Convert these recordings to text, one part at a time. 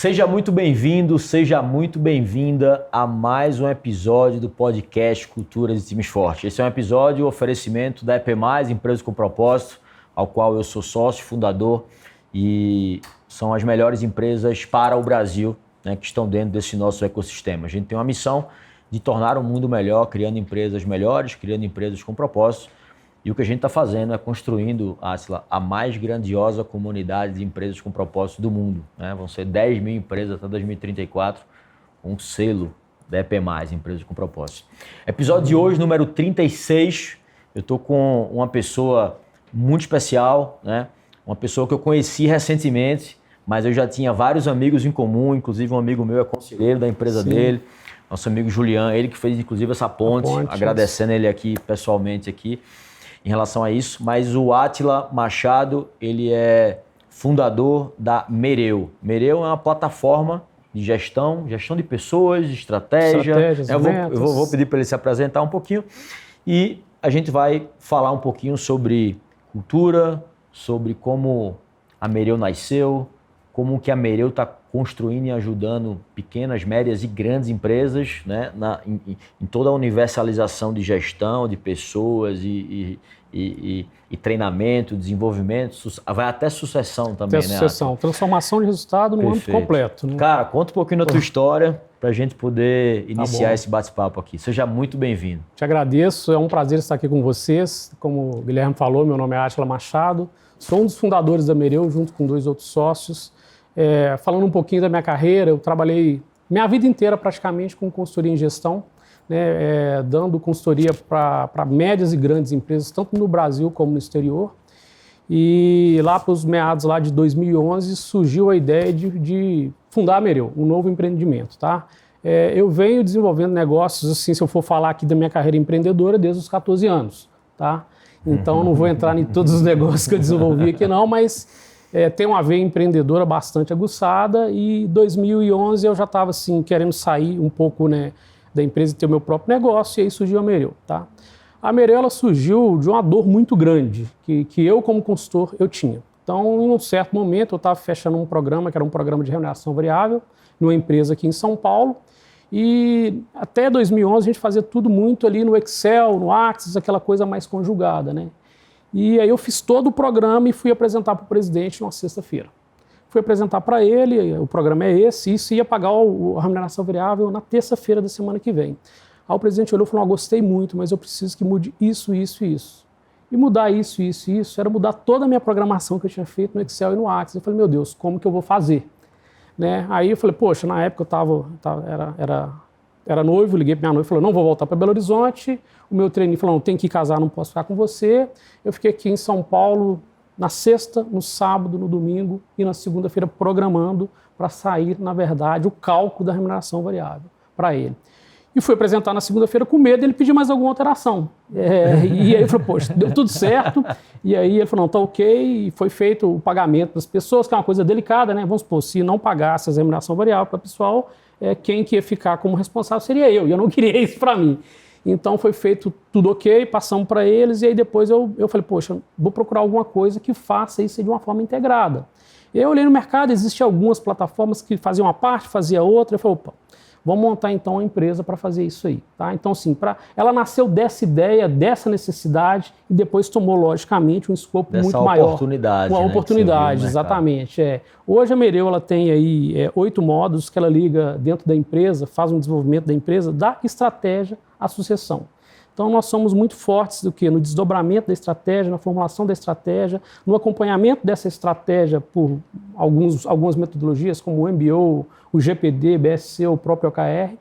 Seja muito bem-vindo, seja muito bem-vinda a mais um episódio do podcast Culturas e Times Fortes. Esse é um episódio oferecimento da EP+, Empresa com Propósito, ao qual eu sou sócio, fundador, e são as melhores empresas para o Brasil, né, que estão dentro desse nosso ecossistema. A gente tem uma missão de tornar o mundo melhor, criando empresas melhores, criando empresas com propósito. E o que a gente está fazendo é construindo, a mais grandiosa comunidade de empresas com propósito do mundo, né? Vão ser 10 mil empresas até 2034, um selo da EP+, Empresas com Propósito. Episódio de hoje, número 36, eu estou com uma pessoa muito especial, né? Uma pessoa que eu conheci recentemente, mas eu já tinha vários amigos em comum, inclusive um amigo meu é conselheiro da empresa dele, nosso amigo Julian, ele que fez inclusive essa ponte, agradecendo ele aqui pessoalmente aqui. Em relação a isso, mas o Átila Machado, ele é fundador da Mereu. Mereu é uma plataforma de gestão de pessoas, de estratégias. Eu vou pedir para ele se apresentar um pouquinho e a gente vai falar um pouquinho sobre cultura, sobre como a Mereu nasceu, como que a Mereu está construindo e ajudando pequenas, médias e grandes empresas, né, em toda a universalização de gestão, de pessoas e treinamento, desenvolvimento, vai até sucessão também, até sucessão, transformação de resultado no âmbito completo. Né? Cara, conta um pouquinho da tua história para a gente poder iniciar esse bate-papo aqui. Seja muito bem-vindo. Te agradeço, é um prazer estar aqui com vocês. Como o Guilherme falou, meu nome é Átila Machado, sou um dos fundadores da Mereu, junto com 2 outros sócios. Falando um pouquinho da minha carreira, eu trabalhei minha vida inteira praticamente com consultoria em gestão, né, dando consultoria para médias e grandes empresas, tanto no Brasil como no exterior. E lá para os meados lá de 2011 surgiu a ideia de fundar a Mereu, um novo empreendimento. Tá? Eu venho desenvolvendo negócios, assim, se eu for falar aqui da minha carreira empreendedora, desde os 14 anos. Tá? Então não vou entrar em todos os negócios que eu desenvolvi aqui não, mas... tem uma veia empreendedora bastante aguçada e em 2011 eu já estava assim, querendo sair um pouco, né, da empresa e ter o meu próprio negócio, e aí surgiu a Mereu. Tá? A Mereu ela surgiu de uma dor muito grande que eu, como consultor, eu tinha. Então, em um certo momento, eu estava fechando um programa, que era um programa de remuneração variável, numa empresa aqui em São Paulo, e até 2011 a gente fazia tudo muito ali no Excel, no Access, aquela coisa mais conjugada, né? E aí eu fiz todo o programa e fui apresentar para o presidente numa sexta-feira. Fui apresentar para ele, o programa é esse, isso ia pagar a remuneração variável na terça-feira da semana que vem. Aí o presidente olhou e falou, gostei muito, mas eu preciso que mude isso, isso e isso. E mudar isso, isso e isso era mudar toda a minha programação que eu tinha feito no Excel e no Access. Eu falei, meu Deus, como que eu vou fazer? Né? Aí eu falei, poxa, na época eu era noivo, liguei para minha noiva e falei, não vou voltar para Belo Horizonte. O meu trainee falou, não, tem que casar, não posso ficar com você. Eu fiquei aqui em São Paulo na sexta, no sábado, no domingo e na segunda-feira programando para sair, na verdade, o cálculo da remuneração variável para ele. E fui apresentar na segunda-feira com medo ele pedir mais alguma alteração. E aí ele falou, poxa, deu tudo certo. E aí ele falou, não, tá ok. E foi feito o pagamento das pessoas, que é uma coisa delicada, né? Vamos supor, se não pagasse a remuneração variável para o pessoal, quem que ia ficar como responsável seria eu. E eu não queria isso para mim. Então foi feito tudo ok, passamos para eles. E aí depois eu falei, poxa, vou procurar alguma coisa que faça isso de uma forma integrada. E aí eu olhei no mercado, existiam algumas plataformas que faziam uma parte, fazia outra. Eu falei, opa, vamos montar então uma empresa para fazer isso aí. Tá? Então, assim, ela nasceu dessa ideia, dessa necessidade e depois tomou, logicamente, um escopo muito maior. Uma oportunidade, exatamente. Hoje a Mereu ela tem aí 8 módulos que ela liga dentro da empresa, faz um desenvolvimento da empresa, da estratégia à sucessão. Então, nós somos muito fortes no desdobramento da estratégia, na formulação da estratégia, no acompanhamento dessa estratégia por algumas metodologias, como o MBO, o GPD, BSC, o próprio OKR.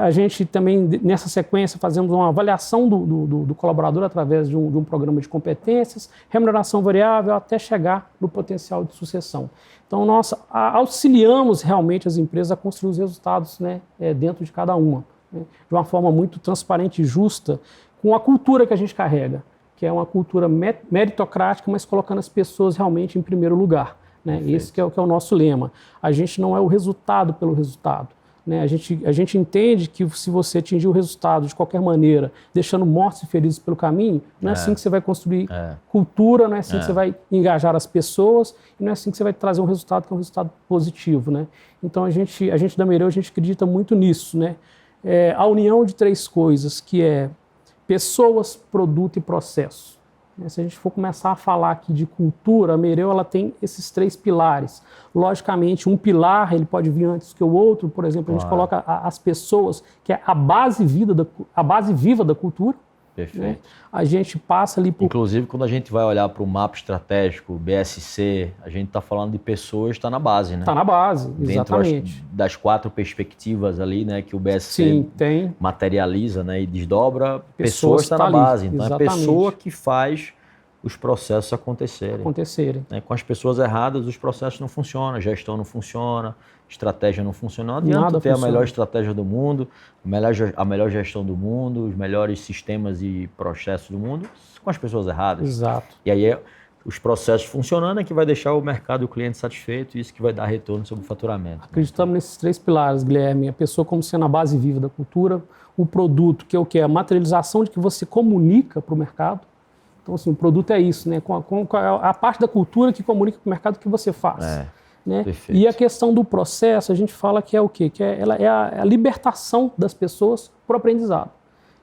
A gente também, nessa sequência, fazemos uma avaliação do colaborador através de um programa de competências, remuneração variável, até chegar no potencial de sucessão. Então, nós auxiliamos realmente as empresas a construir os resultados, né, dentro de cada uma, né, de uma forma muito transparente e justa, com a cultura que a gente carrega, que é uma cultura meritocrática, mas colocando as pessoas realmente em primeiro lugar. Né? Esse que é o nosso lema. A gente não é o resultado pelo resultado. né? A gente entende que se você atingir o resultado de qualquer maneira, deixando mortos e feridos pelo caminho, não é assim que você vai construir cultura, não é assim que você vai engajar as pessoas, e não é assim que você vai trazer um resultado que é um resultado positivo, né? Então a gente da Mereu, a gente acredita muito nisso, né? A união de três coisas, que é pessoas, produto e processo. Se a gente for começar a falar aqui de cultura, a Mereu ela tem esses três pilares. Logicamente, um pilar ele pode vir antes que o outro. Por exemplo, a gente coloca as pessoas, que é a base viva da cultura. Perfeito. Né? A gente passa ali por... Inclusive, quando a gente vai olhar para o mapa estratégico, BSC, a gente está falando de pessoas, está na base, né? Está na base, exatamente. Dentro das 4 perspectivas ali, né, que o BSC Sim, tem. materializa, né, e desdobra, pessoas está na base. Então, exatamente. É a pessoa que faz os processos acontecerem. Né? Com as pessoas erradas, os processos não funcionam, a gestão não funciona, estratégia não funciona. Não adianta ter a melhor estratégia do mundo, a melhor gestão do mundo, os melhores sistemas e processos do mundo, com as pessoas erradas. Exato. E aí, os processos funcionando é que vai deixar o mercado e o cliente satisfeito, e isso que vai dar retorno sobre o faturamento. Acreditamos nesses 3 pilares, Guilherme. A pessoa como sendo a base viva da cultura, o produto, que é o que? A materialização de que você comunica para o mercado. Então, assim, o produto é isso, né? A parte da cultura que comunica para o mercado o que você faz. Né? E a questão do processo, a gente fala que é o quê? Que ela é a libertação das pessoas por aprendizado.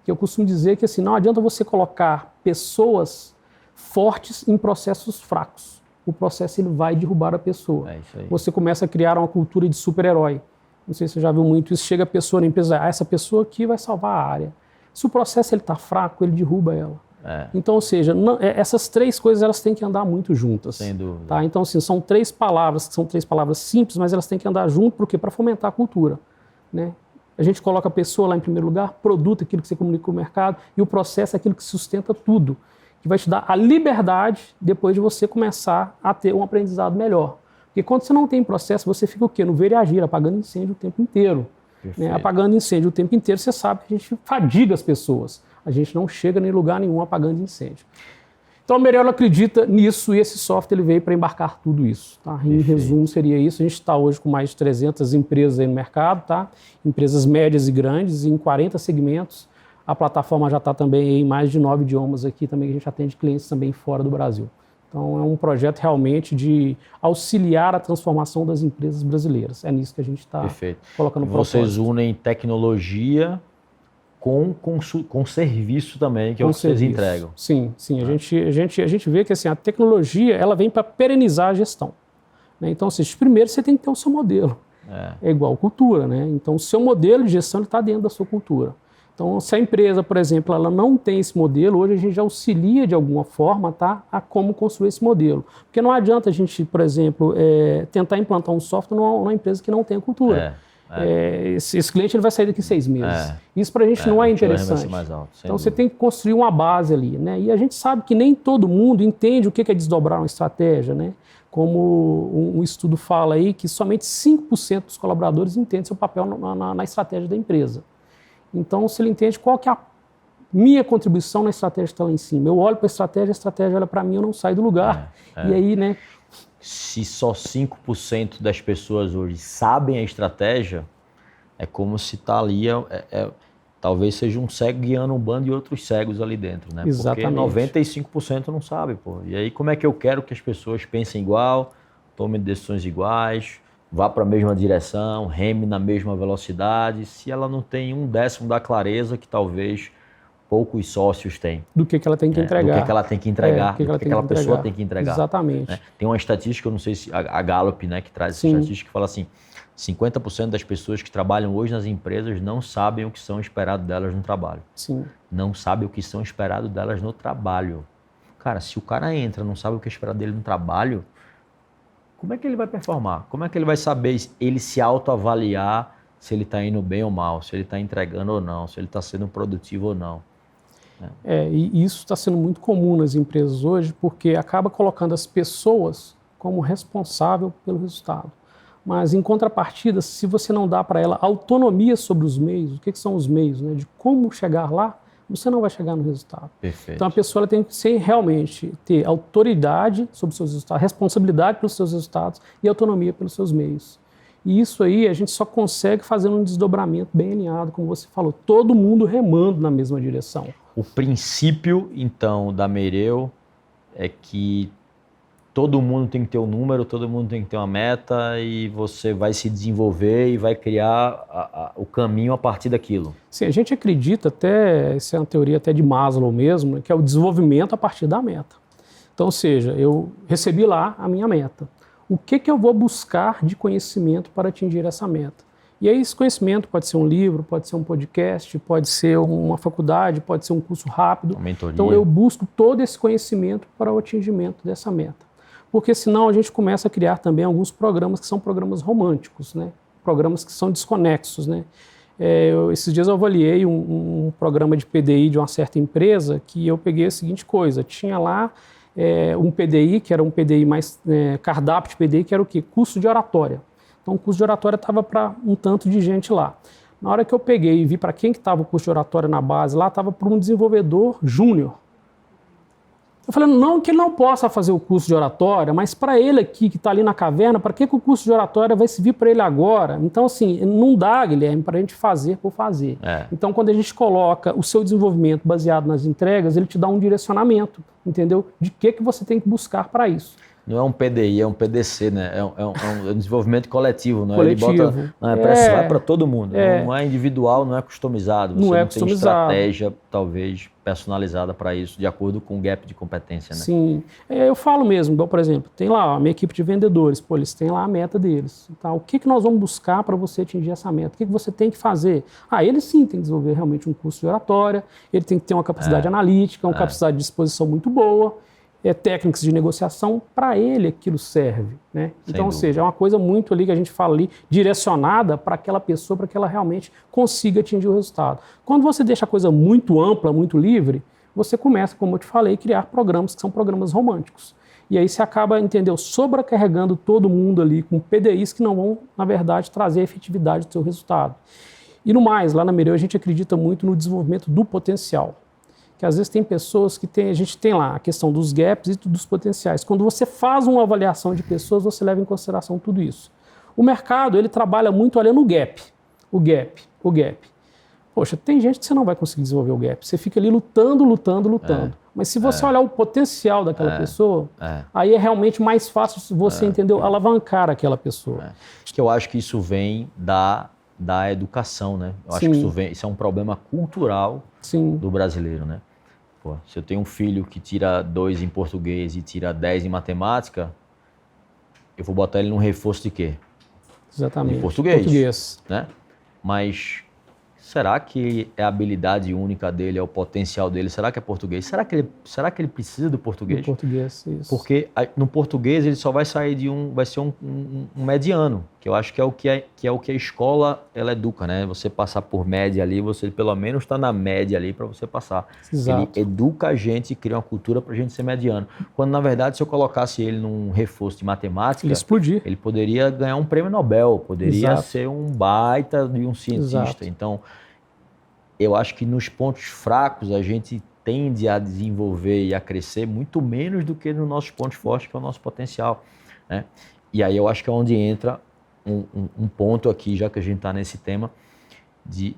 Que eu costumo dizer que assim, não adianta você colocar pessoas fortes em processos fracos. O processo ele vai derrubar a pessoa. É isso aí. Você começa a criar uma cultura de super-herói. Não sei se você já viu muito isso. Chega a pessoa na empresa, essa pessoa aqui vai salvar a área. Se o processo está fraco, ele derruba ela. Então, ou seja, essas 3 coisas elas têm que andar muito juntas. Sem dúvida. Tá? Então, assim, são 3 palavras, que são 3 palavras simples, mas elas têm que andar junto, porque para fomentar a cultura. Né? A gente coloca a pessoa lá em primeiro lugar, produto, aquilo que você comunica com o mercado, e o processo é aquilo que sustenta tudo, que vai te dar a liberdade depois de você começar a ter um aprendizado melhor. Porque quando você não tem processo, você fica o quê? No ver e agir, apagando incêndio o tempo inteiro. Né? Apagando incêndio o tempo inteiro, você sabe que a gente fadiga as pessoas. A gente não chega em lugar nenhum apagando incêndio. Então a Mereu acredita nisso e esse software ele veio para embarcar tudo isso. Tá? Em resumo seria isso. A gente está hoje com mais de 300 empresas aí no mercado, tá? Empresas médias e grandes, em 40 segmentos. A plataforma já está também em mais de 9 idiomas aqui, também, que a gente atende clientes também fora do Brasil. Então é um projeto realmente de auxiliar a transformação das empresas brasileiras. É nisso que a gente está colocando propósito. Vocês unem tecnologia com serviço também, que é o que vocês entregam. Sim. A gente vê que assim, a tecnologia ela vem para perenizar a gestão. Né? Então, assim, primeiro você tem que ter o seu modelo. É igual cultura, né? Então, o seu modelo de gestão está dentro da sua cultura. Então, se a empresa, por exemplo, ela não tem esse modelo, hoje a gente já auxilia de alguma forma, tá, a como construir esse modelo. Porque não adianta a gente, por exemplo, tentar implantar um software numa empresa que não tem cultura. Esse cliente ele vai sair daqui 6 meses. Isso para a gente não é interessante. Então você tem que construir uma base ali. Né? E a gente sabe que nem todo mundo entende o que é desdobrar uma estratégia. Né? Como um estudo fala aí, que somente 5% dos colaboradores entendem seu papel na estratégia da empresa. Então, se ele entende qual que é a minha contribuição na estratégia que está lá em cima. Eu olho para a estratégia olha para mim, eu não saio do lugar. E aí, né? Se só 5% das pessoas hoje sabem a estratégia, é como se está ali, talvez seja um cego guiando um bando de outros cegos ali dentro, né? Exatamente. Porque 95% não sabe, pô. E aí como é que eu quero que as pessoas pensem igual, tomem decisões iguais, vá para a mesma direção, reme na mesma velocidade, se ela não tem 1/10 da clareza que talvez poucos sócios têm. Do que ela tem que entregar. Do que ela tem que entregar, do que aquela pessoa tem que entregar. Exatamente. Né? Tem uma estatística, eu não sei se a Gallup, né, que traz essa estatística, que fala assim, 50% das pessoas que trabalham hoje nas empresas não sabem o que são esperado delas no trabalho. Sim. Não sabem o que são esperado delas no trabalho. Cara, se o cara entra não sabe o que é esperado dele no trabalho, como é que ele vai performar? Como é que ele vai saber ele se autoavaliar se ele está indo bem ou mal, se ele está entregando ou não, se ele está sendo produtivo ou não? E isso está sendo muito comum nas empresas hoje, porque acaba colocando as pessoas como responsável pelo resultado. Mas, em contrapartida, se você não dá para ela autonomia sobre os meios, o que são os meios, né, de como chegar lá, você não vai chegar no resultado. Perfeito. Então, a pessoa ela tem que realmente ter autoridade sobre os seus resultados, responsabilidade pelos seus resultados e autonomia pelos seus meios. E isso aí a gente só consegue fazer um desdobramento bem alinhado, como você falou, todo mundo remando na mesma direção. O princípio, então, da Meireu é que todo mundo tem que ter um número, todo mundo tem que ter uma meta e você vai se desenvolver e vai criar o caminho a partir daquilo. Sim, a gente acredita até, essa é uma teoria até de Maslow mesmo, que é o desenvolvimento a partir da meta. Então, ou seja, eu recebi lá a minha meta. O que eu vou buscar de conhecimento para atingir essa meta? E aí esse conhecimento pode ser um livro, pode ser um podcast, pode ser uma faculdade, pode ser um curso rápido. Uma mentoria. Então eu busco todo esse conhecimento para o atingimento dessa meta. Porque senão a gente começa a criar também alguns programas que são programas românticos, né? Programas que são desconexos, né? Esses dias eu avaliei um programa de PDI de uma certa empresa que eu peguei a seguinte coisa, tinha lá um PDI, que era um PDI mais cardápio de PDI, que era o quê? Curso de oratória. Então o curso de oratória estava para um tanto de gente lá. Na hora que eu peguei e vi para quem que estava o curso de oratória na base lá, estava para um desenvolvedor júnior. Eu falei, não que ele não possa fazer o curso de oratória, mas para ele aqui, que está ali na caverna, para que o curso de oratória vai servir para ele agora? Então, assim, não dá, Guilherme, para a gente fazer por fazer. Então, quando a gente coloca o seu desenvolvimento baseado nas entregas, ele te dá um direcionamento, entendeu? De que você tem que buscar para isso. Não é um PDI, é um PDC, né? É um desenvolvimento coletivo, né? Coletivo. Ele bota, vai para todo mundo. Não é individual, não é customizado. Você não tem estratégia, talvez, personalizada para isso, de acordo com o gap de competência, né? Sim. Eu falo mesmo, igual, por exemplo, tem lá a minha equipe de vendedores, eles têm lá a meta deles. Tá? O que nós vamos buscar para você atingir essa meta? O que você tem que fazer? Ele sim tem que desenvolver realmente um curso de oratória, ele tem que ter uma capacidade analítica, uma capacidade de exposição muito boa, técnicas de negociação, para ele aquilo serve, né? Então, ou seja, é uma coisa muito ali que a gente fala ali, direcionada para aquela pessoa, para que ela realmente consiga atingir o resultado. Quando você deixa a coisa muito ampla, muito livre, você começa, como eu te falei, a criar programas que são programas românticos. E aí você acaba, entendeu, sobrecarregando todo mundo ali com PDIs que não vão, na verdade, trazer a efetividade do seu resultado. E no mais, lá na Meireu a gente acredita muito no desenvolvimento do potencial. Que às vezes tem pessoas que a gente tem lá a questão dos gaps e dos potenciais. Quando você faz uma avaliação de pessoas, você leva em consideração tudo isso. O mercado, ele trabalha muito olhando o gap. Poxa, tem gente que você não vai conseguir desenvolver o gap. Você fica ali lutando. Mas se você olhar o potencial daquela pessoa, aí é realmente mais fácil você, entendeu, alavancar aquela pessoa. Eu acho que isso vem da educação, né? Eu acho que isso é um problema cultural do brasileiro, né? Se eu tenho um filho que tira 2 em português e tira 10 em matemática, eu vou botar ele num reforço de quê? Exatamente. De português. Né? Mas será que é a habilidade única dele, é o potencial dele? Será que é português? Será que ele precisa do português? Do português, isso. Porque no português ele só vai sair vai ser um mediano, que eu acho que é o que a escola ela educa, né? Você passar por média ali, você pelo menos está na média ali para você passar. Exato. Ele educa a gente e cria uma cultura para a gente ser mediano. Quando na verdade se eu colocasse ele num reforço de matemática, ele explodir. Ele poderia ganhar um prêmio Nobel, poderia ser um baita de um cientista. Exato. Então, eu acho que nos pontos fracos a gente tende a desenvolver e a crescer muito menos do que nos nossos pontos fortes, que é o nosso potencial, né? E aí eu acho que é onde entra um ponto aqui, já que a gente está nesse tema, de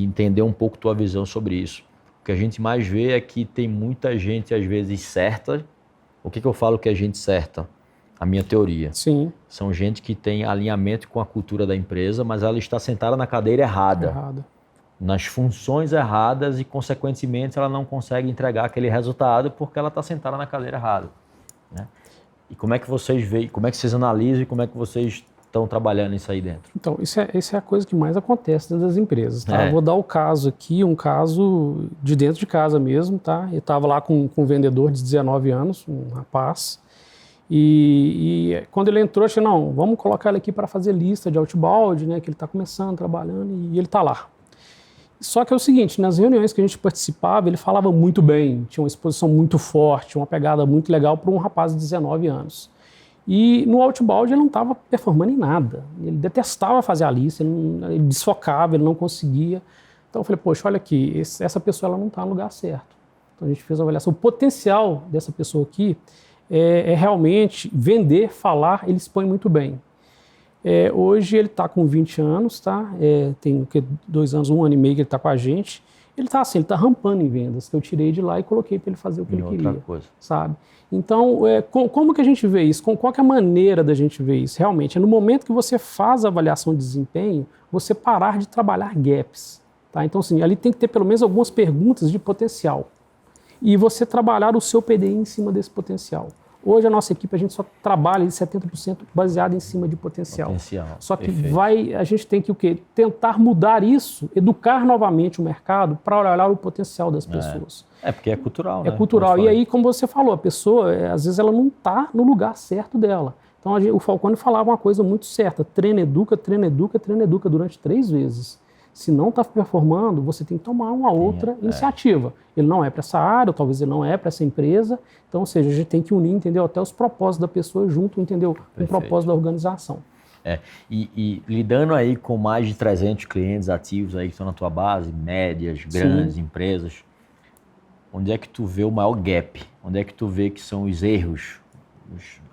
entender um pouco tua visão sobre isso. O que a gente mais vê é que tem muita gente, às vezes, certa. O que eu falo que é gente certa? A minha teoria. Sim. São gente que tem alinhamento com a cultura da empresa, mas ela está sentada na cadeira errada. Nas funções erradas e, consequentemente, ela não consegue entregar aquele resultado porque ela está sentada na cadeira errada, né? E como é que vocês veem, como é que vocês analisam e como é que vocês estão trabalhando isso aí dentro? Então, isso é a coisa que mais acontece dentro das empresas, tá? Eu vou dar o caso aqui, um caso de dentro de casa mesmo, tá? Eu estava lá com um vendedor de 19 anos, um rapaz, e quando ele entrou, eu achei, não, vamos colocar ele aqui para fazer lista de outbound, né? Que ele está começando, trabalhando, e ele está lá. Só que é o seguinte, nas reuniões que a gente participava, ele falava muito bem, tinha uma exposição muito forte, uma pegada muito legal para um rapaz de 19 anos. E no outbound ele não estava performando em nada. Ele detestava fazer a lista, ele desfocava, ele não conseguia. Então eu falei, poxa, olha aqui, essa pessoa ela não está no lugar certo. Então a gente fez uma avaliação. O potencial dessa pessoa aqui é realmente vender, falar, ele expõe muito bem. Hoje ele está com 20 anos, tá? Tem 2 anos, 1 ano e meio que ele está com a gente. Ele está assim, ele está rampando em vendas, que eu tirei de lá e coloquei para ele fazer o que ele queria, sabe? Então, como que a gente vê isso? Qual que é a maneira da gente ver isso? Realmente, é no momento que você faz a avaliação de desempenho, você parar de trabalhar gaps, tá? Então, assim, ali tem que ter pelo menos algumas perguntas de potencial e você trabalhar o seu PDI em cima desse potencial. Hoje a nossa equipe, a gente só trabalha em 70% baseado em cima de potencial. Só que a gente tem que o quê? Tentar mudar isso, educar novamente o mercado para olhar o potencial das pessoas. Porque é cultural, né? É cultural. E aí, como você falou, a pessoa, às vezes ela não está no lugar certo dela. Então o Falcone falava uma coisa muito certa, treina, educa durante 3 vezes. Se não está performando, você tem que tomar uma outra iniciativa. Ele não é para essa área, ou talvez ele não é para essa empresa. Então, ou seja, a gente tem que unir, entendeu? Até os propósitos da pessoa junto, entendeu? Com o propósito da organização. E lidando aí com mais de 300 clientes ativos aí que estão na tua base, médias, grandes empresas, onde é que tu vê o maior gap? Onde é que tu vê que são os erros,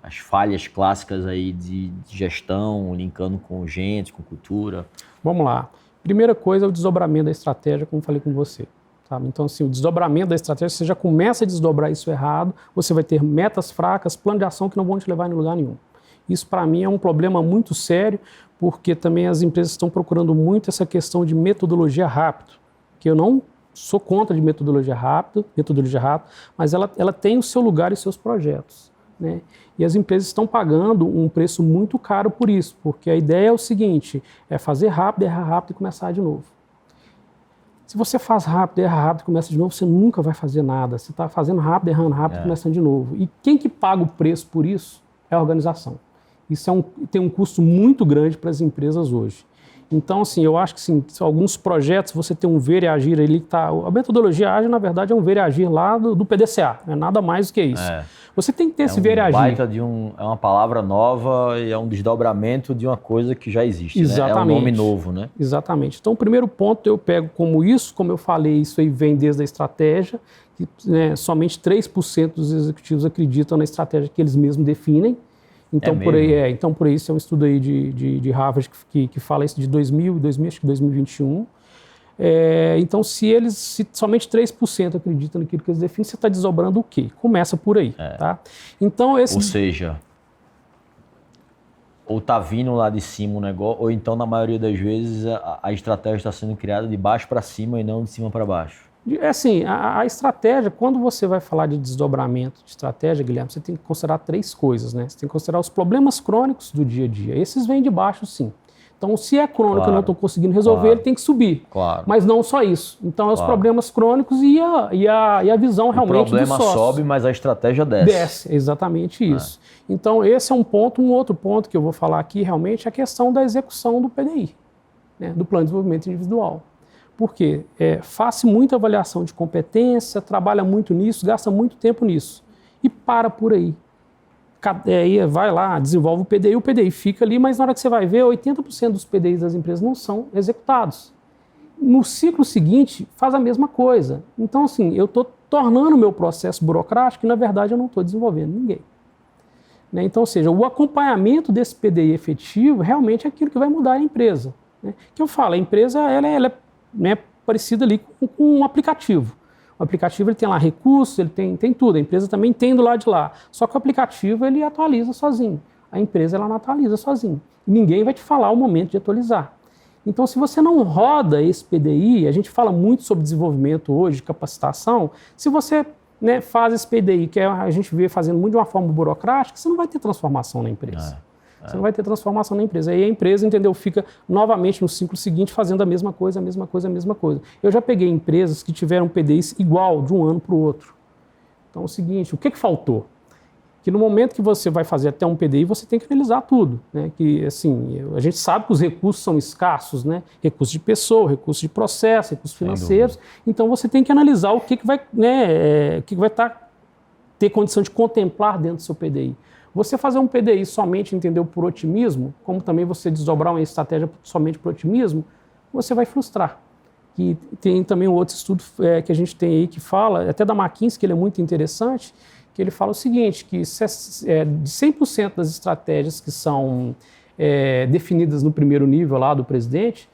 as falhas clássicas aí de gestão, linkando com gente, com cultura? Vamos lá. Primeira coisa é o desdobramento da estratégia, como falei com você. Sabe? Então, assim, o desdobramento da estratégia, você já começa a desdobrar isso errado, você vai ter metas fracas, plano de ação que não vão te levar em lugar nenhum. Isso, para mim, é um problema muito sério, porque também as empresas estão procurando muito essa questão de metodologia rápida, que eu não sou contra de metodologia rápida, mas ela tem o seu lugar e seus projetos, né? E as empresas estão pagando um preço muito caro por isso, porque a ideia é o seguinte, é fazer rápido, errar rápido e começar de novo. Se você faz rápido, erra rápido e começa de novo, você nunca vai fazer nada. Você está fazendo rápido, errando rápido e começando de novo. E quem que paga o preço por isso é a organização. Isso tem um custo muito grande para as empresas hoje. Então, assim, eu acho que sim, alguns projetos você tem um ver e agir ali que tá. A metodologia ágil, na verdade, é um ver e agir lá do PDCA, não é nada mais do que isso. Você tem que ter esse ver e agir. É uma palavra nova e é um desdobramento de uma coisa que já existe. Exatamente. Né? É um nome novo, né? Exatamente. Então, o primeiro ponto eu pego como isso, como eu falei, isso aí vem desde a estratégia, que somente 3% dos executivos acreditam na estratégia que eles mesmos definem. Então, por aí, isso é um estudo aí de Harvard que fala isso de 2021. Então, se somente 3% acreditam naquilo que eles definem, você está desdobrando o quê? Começa por aí. Tá? Então, ou seja, ou está vindo lá de cima o negócio, ou então, na maioria das vezes, a estratégia está sendo criada de baixo para cima e não de cima para baixo. Assim, a estratégia, quando você vai falar de desdobramento de estratégia, Guilherme, você tem que considerar 3 coisas, né? Você tem que considerar os problemas crônicos do dia a dia. Esses vêm de baixo, sim. Então, se é crônico e eu não estou conseguindo resolver, ele tem que subir. Mas não só isso. Então, os problemas crônicos e a visão realmente do sócio. O problema sobe, mas a estratégia desce. Desce, exatamente isso. Então, esse é um ponto. Um outro ponto que eu vou falar aqui, realmente, é a questão da execução do PDI, né? Do Plano de Desenvolvimento Individual. Por quê? Faz muita avaliação de competência, trabalha muito nisso, gasta muito tempo nisso. E para por aí. Vai lá, desenvolve o PDI fica ali, mas na hora que você vai ver, 80% dos PDIs das empresas não são executados. No ciclo seguinte, faz a mesma coisa. Então, assim, eu estou tornando o meu processo burocrático e, na verdade, eu não estou desenvolvendo ninguém. Né? Então, ou seja, o acompanhamento desse PDI efetivo realmente é aquilo que vai mudar a empresa. Né? Que eu falo, a empresa ela é parecida ali com um aplicativo. O aplicativo ele tem lá recursos, ele tem tudo. A empresa também tem do lado de lá. Só que o aplicativo ele atualiza sozinho. A empresa ela não atualiza sozinho. E ninguém vai te falar o momento de atualizar. Então, se você não roda esse PDI, a gente fala muito sobre desenvolvimento hoje, de capacitação, se você faz esse PDI, que a gente vê fazendo muito de uma forma burocrática, você não vai ter transformação na empresa. Você não vai ter transformação na empresa. Aí a empresa, entendeu, fica novamente no ciclo seguinte fazendo a mesma coisa. Eu já peguei empresas que tiveram PDIs igual de um ano para o outro. Então é o seguinte, o que faltou? Que no momento que você vai fazer até um PDI, você tem que analisar tudo. Né? Que, assim, a gente sabe que os recursos são escassos, né? Recursos de pessoa, recursos de processo, recursos financeiros. Então você tem que analisar o que vai ter condição de contemplar dentro do seu PDI. Você fazer um PDI somente, entendeu, por otimismo, como também você desdobrar uma estratégia somente por otimismo, você vai frustrar. E tem também um outro estudo que a gente tem aí que fala, até da McKinsey, que ele é muito interessante, que ele fala o seguinte, que de 100% das estratégias que são definidas no primeiro nível lá do presidente,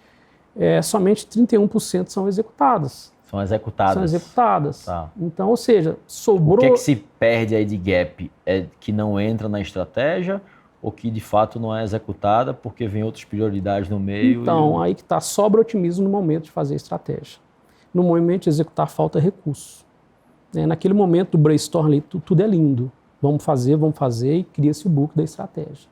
somente 31% são executadas. São executadas. São executadas. Tá. Então, ou seja, sobrou... O que é que se perde aí de gap? É que não entra na estratégia ou que de fato não é executada porque vem outras prioridades no meio? Então, aí que está, sobra otimismo no momento de fazer estratégia. No momento de executar, falta recurso. Naquele momento do brainstorm ali, tudo é lindo. Vamos fazer e cria-se o book da estratégia.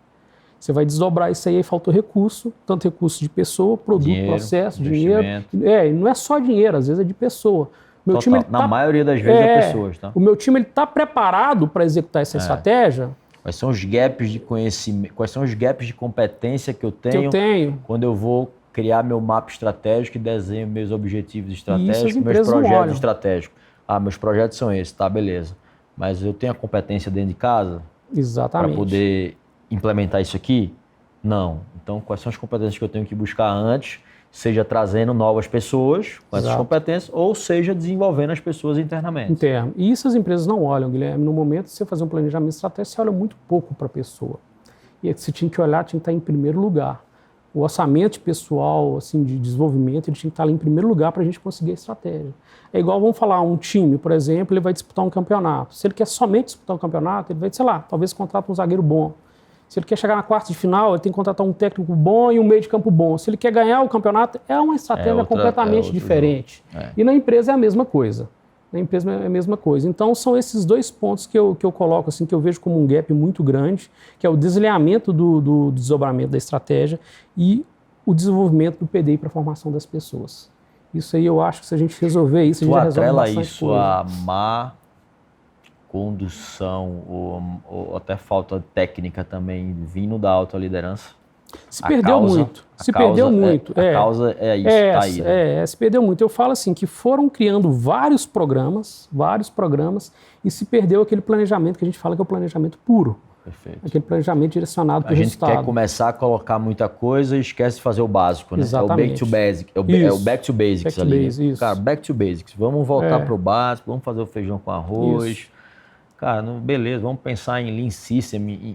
Você vai desdobrar isso aí faltou recurso, tanto recurso de pessoa, produto, dinheiro, processo, dinheiro. E não é só dinheiro, às vezes é de pessoa. Meu time, na maioria das vezes é pessoas. Tá? O meu time está preparado para executar essa estratégia. Quais são os gaps de conhecimento, quais são os gaps de competência que eu tenho quando eu vou criar meu mapa estratégico e desenho meus objetivos estratégicos, meus projetos estratégicos. Meus projetos são esses, tá, beleza. Mas eu tenho a competência dentro de casa? Exatamente. Para poder implementar isso aqui? Não. Então, quais são as competências que eu tenho que buscar antes, seja trazendo novas pessoas com essas competências, ou seja, desenvolvendo as pessoas internamente. Interno. E isso as empresas não olham, Guilherme. No momento de você fazer um planejamento estratégico, você olha muito pouco para a pessoa. E você tinha que olhar, tinha que estar em primeiro lugar. O orçamento pessoal, assim, de desenvolvimento, ele tinha que estar ali em primeiro lugar para a gente conseguir a estratégia. É igual, vamos falar, um time, por exemplo, ele vai disputar um campeonato. Se ele quer somente disputar um campeonato, ele vai, sei lá, talvez contratar um zagueiro bom. Se ele quer chegar na quarta de final, ele tem que contratar um técnico bom e um meio de campo bom. Se ele quer ganhar o campeonato, é uma estratégia completamente diferente. E na empresa é a mesma coisa. Na empresa é a mesma coisa. Então, são esses dois pontos que eu coloco, assim, que eu vejo como um gap muito grande, que é o desalinhamento do desdobramento da estratégia e o desenvolvimento do PDI para a formação das pessoas. Isso aí eu acho que se a gente resolver isso, a gente já resolve bastante coisa. Isso a má condução ou até falta técnica também vindo da alta liderança? Se perdeu muito. Se perdeu muito. A causa é isso, tá aí. Né? Se perdeu muito. Eu falo assim, que foram criando vários programas, e se perdeu aquele planejamento que a gente fala que é o planejamento puro. Perfeito. Aquele planejamento direcionado para o resultado. A gente quer começar a colocar muita coisa e esquece de fazer o básico, né? Exatamente. É o back to basic. É o back to basics ali. Isso. Cara, back to basics. Vamos voltar para o básico, vamos fazer o feijão com arroz. Isso. Cara, beleza, vamos pensar em Lean System,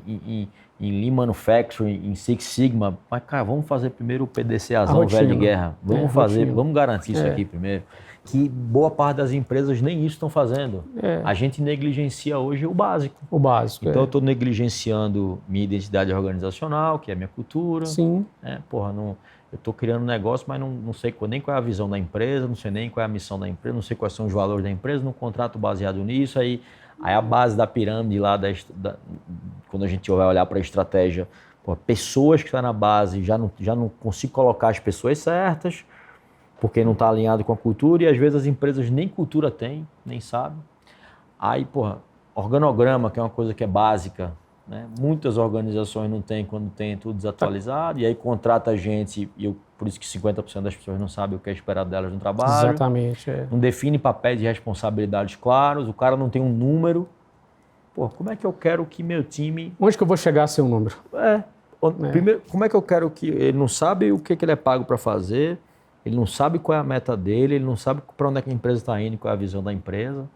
em Lean Manufacturing, em Six Sigma. Mas, cara, vamos fazer primeiro o PDCAzão velho de guerra. Vamos garantir isso aqui primeiro. Que boa parte das empresas nem isso estão fazendo. A gente negligencia hoje o básico. O básico, Então, eu estou negligenciando minha identidade organizacional, que é a minha cultura. Sim. Eu estou criando um negócio, mas não sei nem qual é a visão da empresa, não sei nem qual é a missão da empresa, não sei quais são os valores da empresa, não contrato baseado nisso. Aí a base da pirâmide lá, quando a gente vai olhar para a estratégia, pessoas que estão na base, já não consigo colocar as pessoas certas, porque não está alinhado com a cultura, e às vezes as empresas nem cultura têm, nem sabem. Aí, organograma, que é uma coisa que é básica, né? Muitas organizações não têm quando tem tudo desatualizado, e aí contrata gente, por isso que 50% das pessoas não sabem o que é esperado delas no trabalho. Exatamente. Não define papéis e responsabilidades claros, o cara não tem um número. Como é que eu quero que meu time... Onde que eu vou chegar a ser um número? Primeiro, como é que eu quero que... Ele não sabe o que ele é pago para fazer, ele não sabe qual é a meta dele, ele não sabe para onde é que a empresa está indo, qual é a visão da empresa.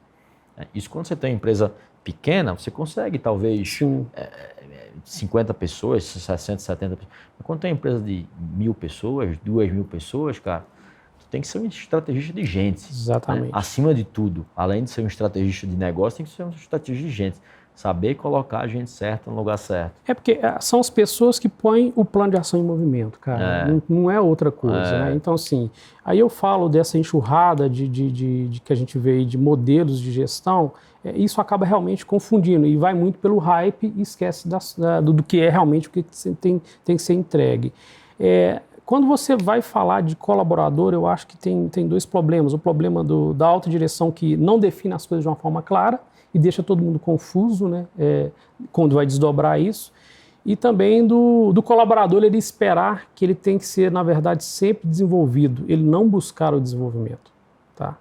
Isso quando você tem uma empresa pequena, você consegue talvez 50 pessoas, 60, 70 pessoas. Mas quando tem uma empresa de 1.000 pessoas, 2.000 pessoas, cara, tu tem que ser um estrategista de gente. Exatamente. Né? Acima de tudo, além de ser um estrategista de negócio, tem que ser um estrategista de gente. Saber colocar a gente certa no lugar certo. Porque são as pessoas que põem o plano de ação em movimento, cara. Não é outra coisa, né? Então, assim, aí eu falo dessa enxurrada de que a gente vê aí de modelos de gestão, isso acaba realmente confundindo e vai muito pelo hype e esquece do que é realmente o que tem que ser entregue. Quando você vai falar de colaborador, eu acho que tem dois problemas. O problema da alta direção que não define as coisas de uma forma clara e deixa todo mundo confuso, né? Quando vai desdobrar isso. E também do colaborador, ele esperar que ele tem que ser, na verdade, sempre desenvolvido, ele não buscar o desenvolvimento. Tá?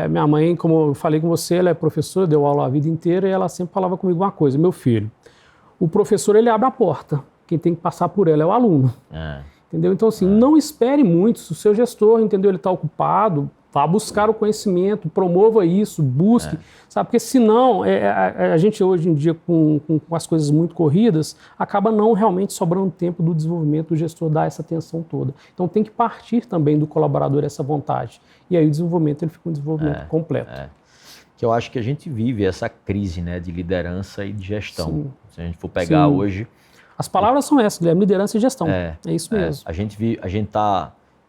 Minha mãe, como eu falei com você, ela é professora, deu aula a vida inteira e ela sempre falava comigo uma coisa: meu filho, o professor ele abre a porta, quem tem que passar por ela é o aluno. Entendeu? Então, assim, não espere muito. Se o seu gestor, entendeu, ele está ocupado, Vá buscar o conhecimento, promova isso, busque, sabe? Porque senão, a gente hoje em dia, com as coisas muito corridas, acaba não realmente sobrando tempo do desenvolvimento, do gestor dar essa atenção toda. Então tem que partir também do colaborador essa vontade. E aí o desenvolvimento ele fica um desenvolvimento completo. Que eu acho que a gente vive essa crise, né, de liderança e de gestão. Sim. Se a gente for pegar hoje... As palavras são essas, Guilherme, liderança e gestão. É isso mesmo.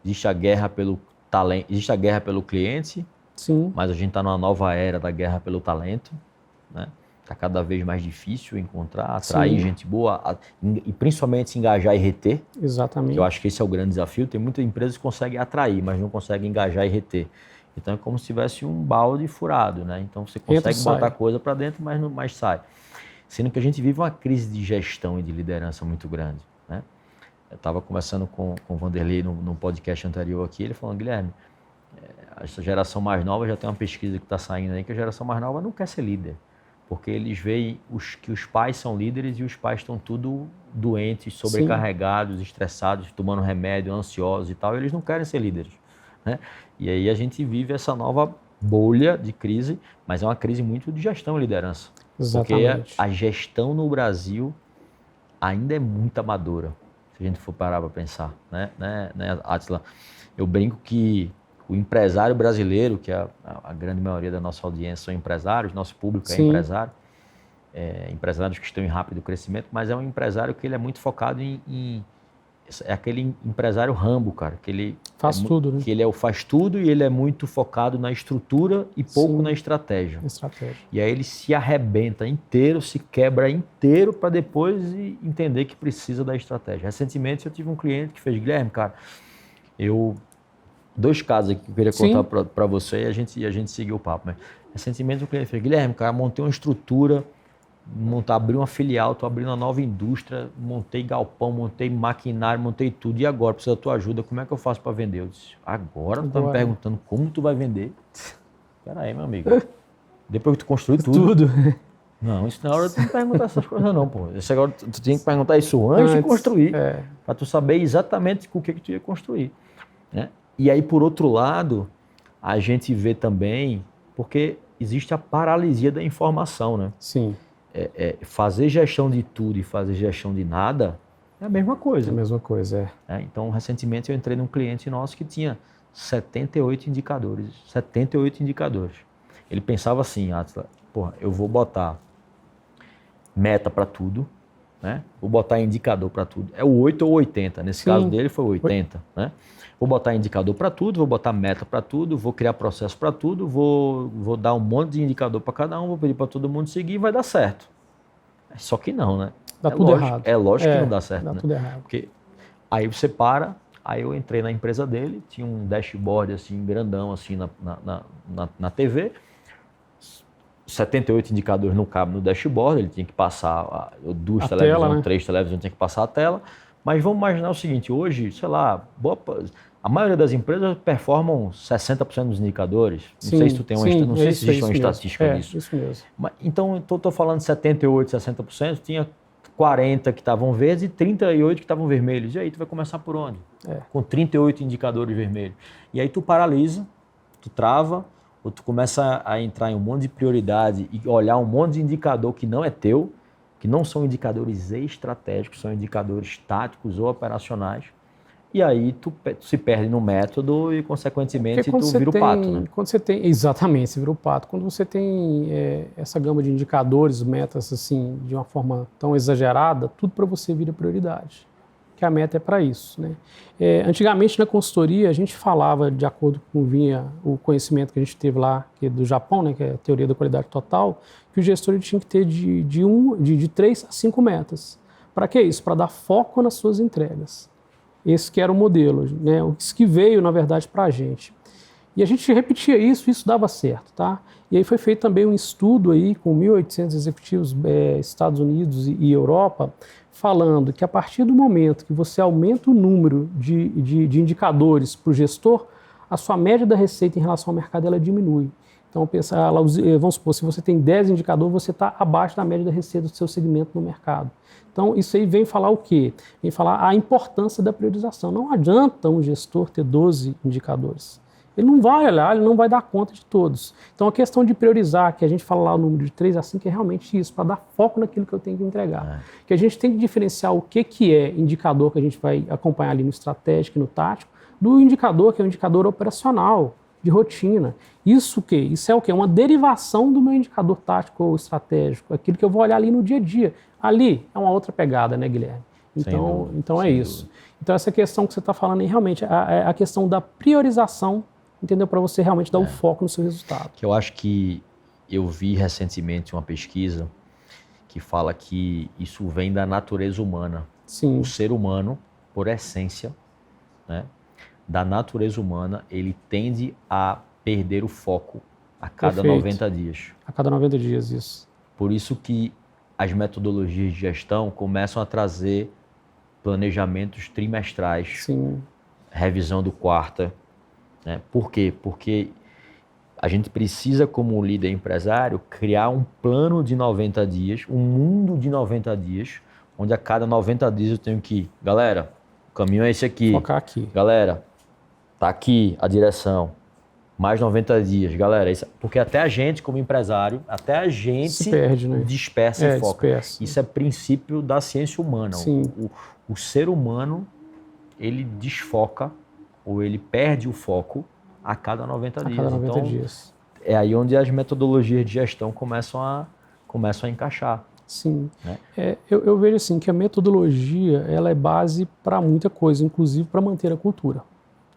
Existe a guerra pelo talento, existe a guerra pelo cliente, sim, mas a gente está numa nova era da guerra pelo talento, né? Está cada vez mais difícil encontrar, atrair gente boa e principalmente se engajar e reter. Exatamente. Eu acho que esse é o grande desafio. Tem muitas empresas que conseguem atrair, mas não conseguem engajar e reter. Então é como se tivesse um balde furado, né? Então você consegue botar coisa para dentro, mas não mais sai. Sendo que a gente vive uma crise de gestão e de liderança muito grande, né? Eu estava conversando com o Vanderlei no podcast anterior aqui, ele falando, Guilherme, essa geração mais nova, já tem uma pesquisa que está saindo aí, que a geração mais nova não quer ser líder, porque eles veem que os pais são líderes e os pais estão tudo doentes, sobrecarregados, estressados, tomando remédio, ansiosos e tal, e eles não querem ser líderes, né? E aí a gente vive essa nova bolha de crise, mas é uma crise muito de gestão e liderança. Exatamente. Porque a gestão no Brasil ainda é muito amadora, se a gente for parar para pensar, né, Átila? Eu brinco que o empresário brasileiro, que a grande maioria da nossa audiência são empresários, nosso público é empresário, empresários que estão em rápido crescimento, mas é um empresário que ele é muito focado é aquele empresário Rambo, cara, que ele faz tudo, né? Que ele faz tudo e ele é muito focado na estrutura e pouco na estratégia. E aí ele se arrebenta inteiro, se quebra inteiro para depois entender que precisa da estratégia. Recentemente eu tive um cliente que fez, Guilherme, cara, dois casos aqui que eu queria contar para você e a gente seguiu o papo. Mas recentemente o cliente fez, Guilherme, cara, montei uma estrutura, abri uma filial, estou abrindo uma nova indústria, montei galpão, montei maquinário, montei tudo. E agora, precisa da tua ajuda, como é que eu faço para vender? Eu disse, agora tu tá me perguntando como tu vai vender? Espera aí, meu amigo. Depois que tu construir tudo. Não, isso não é hora de tu me perguntar essas coisas não, pô. Isso agora, tu tinha que perguntar isso antes de construir, para tu saber exatamente o que tu ia construir, né? E aí, por outro lado, a gente vê também, porque existe a paralisia da informação, né? Sim. Fazer gestão de tudo e fazer gestão de nada é a mesma coisa. É a mesma coisa, Então, recentemente eu entrei num cliente nosso que tinha 78 indicadores. 78 indicadores. Ele pensava assim, Átila, porra, eu vou botar meta para tudo, né? Vou botar indicador para tudo. É o 8 ou 80. Nesse caso dele foi 80, né? Vou botar indicador para tudo, vou botar meta para tudo, vou criar processo para tudo, vou dar um monte de indicador para cada um, vou pedir para todo mundo seguir e vai dar certo. Só que não, né? Dá tudo errado. É lógico que não dá certo, dá né? Tudo errado. Porque aí você para, aí eu entrei na empresa dele, tinha um dashboard assim, grandão assim na TV, 78 indicadores não cabem no dashboard, ele tinha que passar duas televisões, né? 3 televisões, tinha que passar a tela. Mas vamos imaginar o seguinte, hoje, sei lá, a maioria das empresas performam 60% dos indicadores. Não sei se tu tem não sei se existe uma estatística disso. Isso mesmo. Mas, então, estou falando 78%, 60%, tinha 40 que estavam verdes e 38 que estavam vermelhos. E aí tu vai começar por onde? Com 38 indicadores vermelhos. E aí tu paralisa, tu trava, ou tu começa a entrar em um monte de prioridade e olhar um monte de indicador que não é teu, que não são indicadores estratégicos, são indicadores táticos ou operacionais. E aí tu se perde no método e, consequentemente, tu vira o pato, né? Quando você tem, exatamente, você vira o pato. Quando você tem essa gama de indicadores, metas, assim, de uma forma tão exagerada, tudo para você vira prioridade. Que a meta é para isso, né? Antigamente, na consultoria, a gente falava, de acordo com o conhecimento que a gente teve lá, que é do Japão, né, que é a teoria da qualidade total, que o gestor tinha que ter de 3 a 5 metas. Para que isso? Para dar foco nas suas entregas. Esse que era o modelo, né? Isso que veio, na verdade, para a gente. E a gente repetia isso dava certo, tá? E aí foi feito também um estudo aí com 1.800 executivos Estados Unidos e Europa, falando que a partir do momento que você aumenta o número de indicadores para o gestor, a sua média da receita em relação ao mercado ela diminui. Então, vamos supor, se você tem 10 indicadores, você está abaixo da média da receita do seu segmento no mercado. Então, isso aí vem falar o quê? Vem falar a importância da priorização. Não adianta um gestor ter 12 indicadores. Ele não vai olhar, ele não vai dar conta de todos. Então, a questão de priorizar, que a gente fala lá o número de 3 a 5, é realmente isso, para dar foco naquilo que eu tenho que entregar. Que a gente tem que diferenciar o que é indicador que a gente vai acompanhar ali no estratégico e no tático, do indicador que é o indicador operacional, de rotina. Isso o quê? Isso é o quê? Uma derivação do meu indicador tático ou estratégico, aquilo que eu vou olhar ali no dia a dia. Ali é uma outra pegada, né, Guilherme? Então é isso. Então essa questão que você está falando aí, realmente, é a questão da priorização, entendeu? Para você realmente dar um foco no seu resultado. Que eu acho que eu vi recentemente uma pesquisa que fala que isso vem da natureza humana. Sim. O ser humano, por essência, né, da natureza humana, ele tende a perder o foco a cada Perfeito. 90 dias. A cada 90 dias, isso. Por isso que as metodologias de gestão começam a trazer planejamentos trimestrais, Sim. revisão do quarta. Né? Por quê? Porque a gente precisa, como líder empresário, criar um plano de 90 dias, um mundo de 90 dias, onde a cada 90 dias eu tenho que, galera, o caminho é esse aqui. Focar aqui. Galera, tá aqui a direção. Mais 90 dias, galera. Isso, porque até a gente, como empresário, até a gente se perde, né? dispersa e foca. Dispersa. Isso é princípio da ciência humana. Sim. O ser humano, ele desfoca ou ele perde o foco a cada 90 dias. A cada 90 então, dias. É aí onde as metodologias de gestão começam a encaixar. Sim. Né? Eu vejo assim que a metodologia ela é base para muita coisa, inclusive para manter a cultura.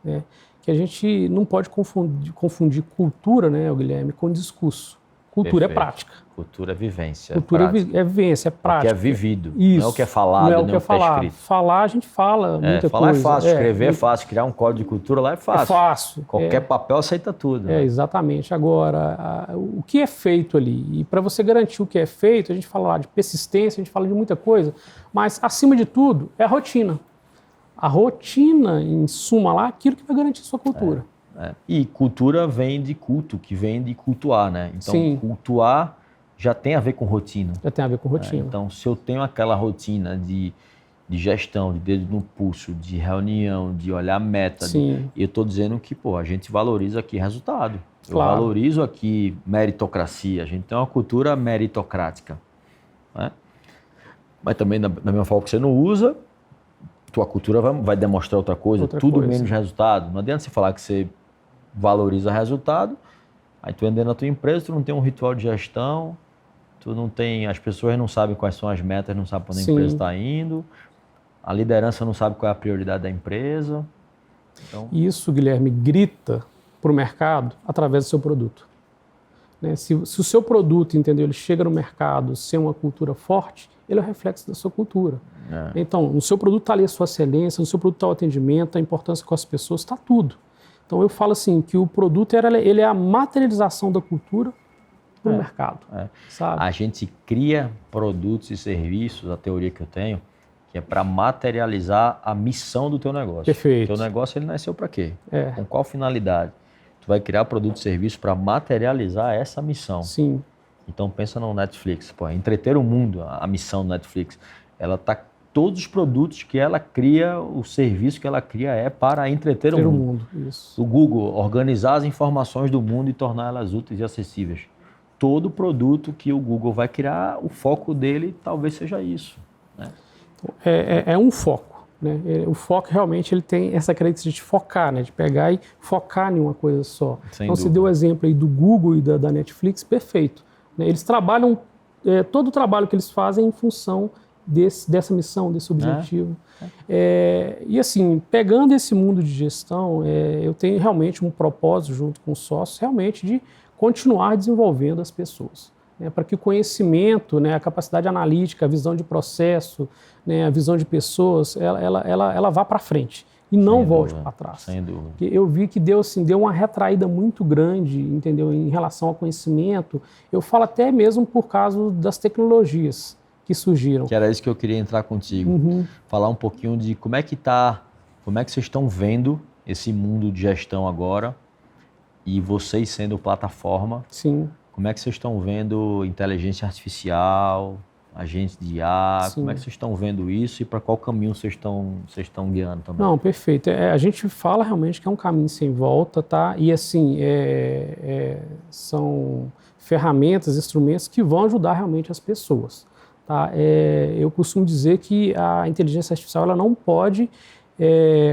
Né? Que a gente não pode confundir cultura, né, Guilherme, com discurso. Cultura Perfeito. É prática. Cultura é vivência. Cultura é vivência, é prática. O que é vivido, Isso. não é o que é falado, não é o não que é é o que está falado. escrito. Falar, a gente fala muita falar coisa. É fácil, escrever é fácil, criar um código de cultura lá é fácil. É fácil. Qualquer papel aceita tudo. Né? Exatamente. Agora, o que é feito ali? E para você garantir o que é feito, a gente fala lá de persistência, a gente fala de muita coisa, mas acima de tudo é a rotina. A rotina, em suma lá, aquilo que vai garantir sua cultura. E cultura vem de culto, que vem de cultuar, né? Então, Sim. cultuar já tem a ver com rotina. Já tem a ver com rotina. Então, se eu tenho aquela rotina de gestão, de dedo no pulso, de reunião, de olhar meta, Sim. eu estou dizendo que, a gente valoriza aqui resultado. Claro. Eu valorizo aqui meritocracia. A gente tem uma cultura meritocrática. Né? Mas também, da mesma forma que você não usa, tua cultura vai demonstrar outra coisa, tudo menos resultado. Não adianta você falar que você valoriza resultado, aí tu entra na tua empresa, tu não tem um ritual de gestão, tu não tem, as pessoas não sabem quais são as metas, não sabem para onde a empresa está indo, a liderança não sabe qual é a prioridade da empresa. Então... Isso, Guilherme, grita para o mercado através do seu produto. Né? Se o seu produto, entendeu, ele chega no mercado sem uma cultura forte, ele é o reflexo da sua cultura. Então, no seu produto está ali a sua excelência, no seu produto está o atendimento, a importância com as pessoas, está tudo. Então, eu falo assim, que o produto ele é a materialização da cultura para o mercado. Sabe? A gente cria produtos e serviços, a teoria que eu tenho, que é para materializar a missão do teu negócio. Perfeito. O teu negócio, ele nasceu para quê? É. Com qual finalidade? Tu vai criar produto e serviço para materializar essa missão. Sim. Então pensa no Netflix, pô, entreter o mundo, a missão do Netflix. Ela tá, todos os produtos que ela cria, o serviço que ela cria é para entreter o mundo. Isso. O Google, organizar as informações do mundo e torná-las úteis e acessíveis. Todo produto que o Google vai criar, o foco dele talvez seja isso. Né? É um foco. Né? O foco realmente ele tem essa característica de focar, né? De pegar e focar em uma coisa só. Sem então dúvida. Você deu o exemplo aí do Google e da Netflix, perfeito. Né? Eles trabalham, todo o trabalho que eles fazem em função dessa missão, desse objetivo. E assim, pegando esse mundo de gestão, eu tenho realmente um propósito junto com os sócios, realmente de continuar desenvolvendo as pessoas. Né, para que o conhecimento, né, a capacidade analítica, a visão de processo, né, a visão de pessoas, ela vá para frente e não volte para trás. Sem dúvida. Porque eu vi que deu uma retraída muito grande, entendeu, em relação ao conhecimento. Eu falo até mesmo por causa das tecnologias que surgiram. Que era isso que eu queria entrar contigo. Falar um pouquinho de como é que vocês estão vendo esse mundo de gestão agora e vocês sendo plataforma. Sim. Como é que vocês estão vendo inteligência artificial, agentes de IA? Sim. Como é que vocês estão vendo isso e para qual caminho vocês estão guiando também? Não, perfeito. A gente fala realmente que é um caminho sem volta, tá? E assim, são ferramentas, instrumentos que vão ajudar realmente as pessoas, tá? Eu costumo dizer que a inteligência artificial ela não pode,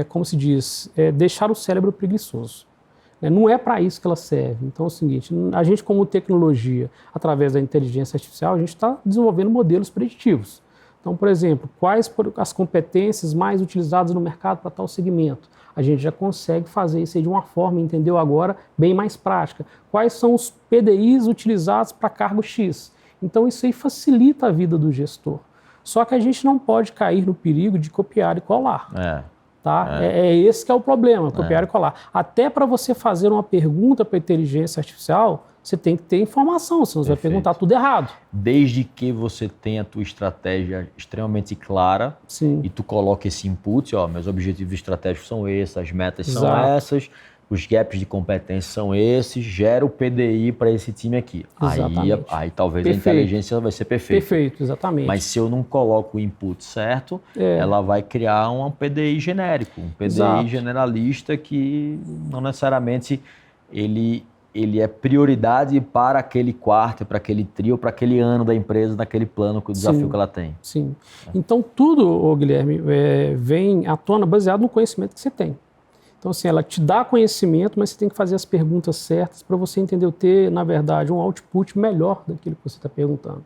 como se diz, deixar o cérebro preguiçoso. Não é para isso que ela serve. Então é o seguinte, a gente como tecnologia, através da inteligência artificial, a gente está desenvolvendo modelos preditivos. Então, por exemplo, quais as competências mais utilizadas no mercado para tal segmento? A gente já consegue fazer isso aí de uma forma, entendeu agora, bem mais prática. Quais são os PDIs utilizados para cargo X? Então isso aí facilita a vida do gestor. Só que a gente não pode cair no perigo de copiar e colar. Tá? Esse que é o problema, copiar e colar. Até para você fazer uma pergunta para a inteligência artificial, você tem que ter informação, senão você vai perguntar tudo errado. Desde que você tenha a tua estratégia extremamente clara. Sim. E tu coloca esse input, meus objetivos estratégicos são esses, as metas são essas, os gaps de competência são esses, gera o PDI para esse time aqui. Aí talvez a inteligência vai ser perfeita. Perfeito, exatamente. Mas se eu não coloco o input certo, ela vai criar um PDI genérico, um PDI generalista que não necessariamente ele é prioridade para aquele quarto, para aquele trio, para aquele ano da empresa, naquele plano, com o desafio que ela tem. Sim. Então tudo, Guilherme, vem à tona baseado no conhecimento que você tem. Então, assim, ela te dá conhecimento, mas você tem que fazer as perguntas certas para você entender, ter, na verdade, um output melhor daquilo que você está perguntando.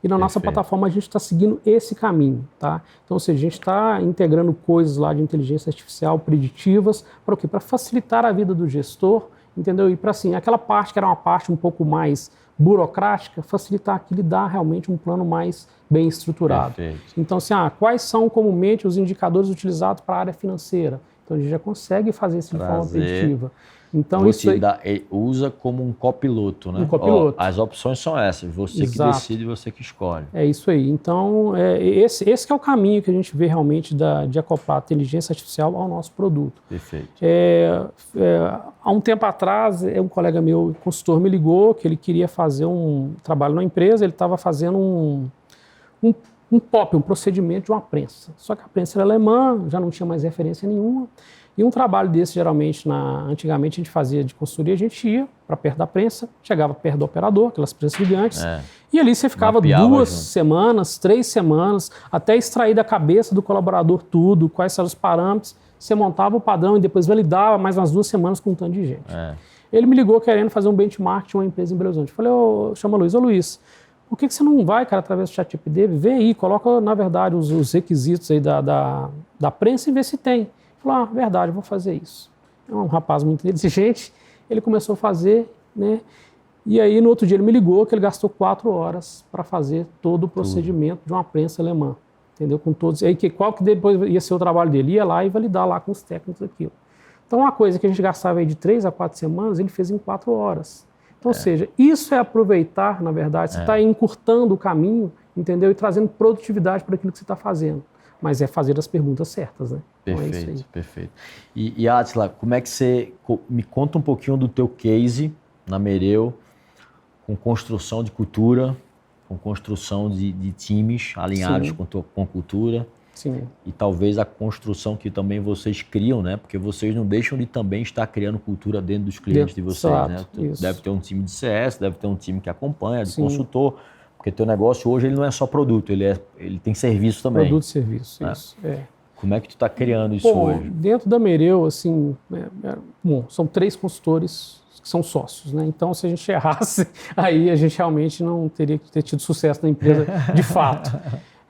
E na nossa plataforma a gente está seguindo esse caminho, tá? Então, ou seja, a gente está integrando coisas lá de inteligência artificial preditivas, para o quê? Para facilitar a vida do gestor, entendeu? E para, assim, aquela parte que era uma parte um pouco mais burocrática, facilitar aquilo e dar realmente um plano mais bem estruturado. Então, assim, quais são comumente os indicadores utilizados para a área financeira? Então, a gente já consegue fazer isso de forma preditiva. Então, isso aí... usa como um copiloto, né? Um copiloto. As opções são essas, você que decide, você que escolhe. É isso aí. Então, esse que é o caminho que a gente vê realmente de acoplar a inteligência artificial ao nosso produto. Perfeito. Há um tempo atrás, um colega meu, consultor, me ligou que ele queria fazer um trabalho na empresa, ele estava fazendo um procedimento de uma prensa. Só que a prensa era alemã, já não tinha mais referência nenhuma. E um trabalho desse, geralmente, antigamente a gente fazia de consultoria, a gente ia para perto da prensa, chegava perto do operador, aquelas prensas gigantes, e ali você ficava 2 semanas, 3 semanas, até extrair da cabeça do colaborador tudo, quais são os parâmetros, você montava o padrão e depois validava mais umas 2 semanas com um tanto de gente. Ele me ligou querendo fazer um benchmark de uma empresa em Belo Horizonte. Eu falei, chama Luiz, por que você não vai, cara, através do ChatGPT, vê aí, coloca, na verdade, os requisitos aí da prensa e vê se tem. Ele falou, verdade, vou fazer isso. É um rapaz muito inteligente, ele começou a fazer, né? E aí, no outro dia, ele me ligou que ele gastou 4 horas para fazer todo o procedimento de uma prensa alemã, entendeu? Com todos. Aí, qual que depois ia ser o trabalho dele? Ia lá e validar lá com os técnicos aquilo. Então, uma coisa que a gente gastava aí de 3 a 4 semanas, ele fez em 4 horas. Então, ou seja, isso é aproveitar, na verdade, você está encurtando o caminho, entendeu? E trazendo produtividade para aquilo que você está fazendo. Mas é fazer as perguntas certas, né? Perfeito, então é isso aí. Perfeito. E Átila, como é que você... Me conta um pouquinho do teu case na Mereu, com construção de cultura, com construção de times alinhados com cultura. Sim. E talvez a construção que também vocês criam, né? Porque vocês não deixam de também estar criando cultura dentro dos clientes de vocês, né? Deve ter um time de CS, deve ter um time que acompanha, de consultor, porque teu negócio hoje ele não é só produto, ele tem serviço também. Produto e serviço, isso. Como é que tu está criando isso hoje? Dentro da Mereu, assim, são 3 consultores que são sócios, né? Então, se a gente errasse, aí a gente realmente não teria que ter tido sucesso na empresa de fato.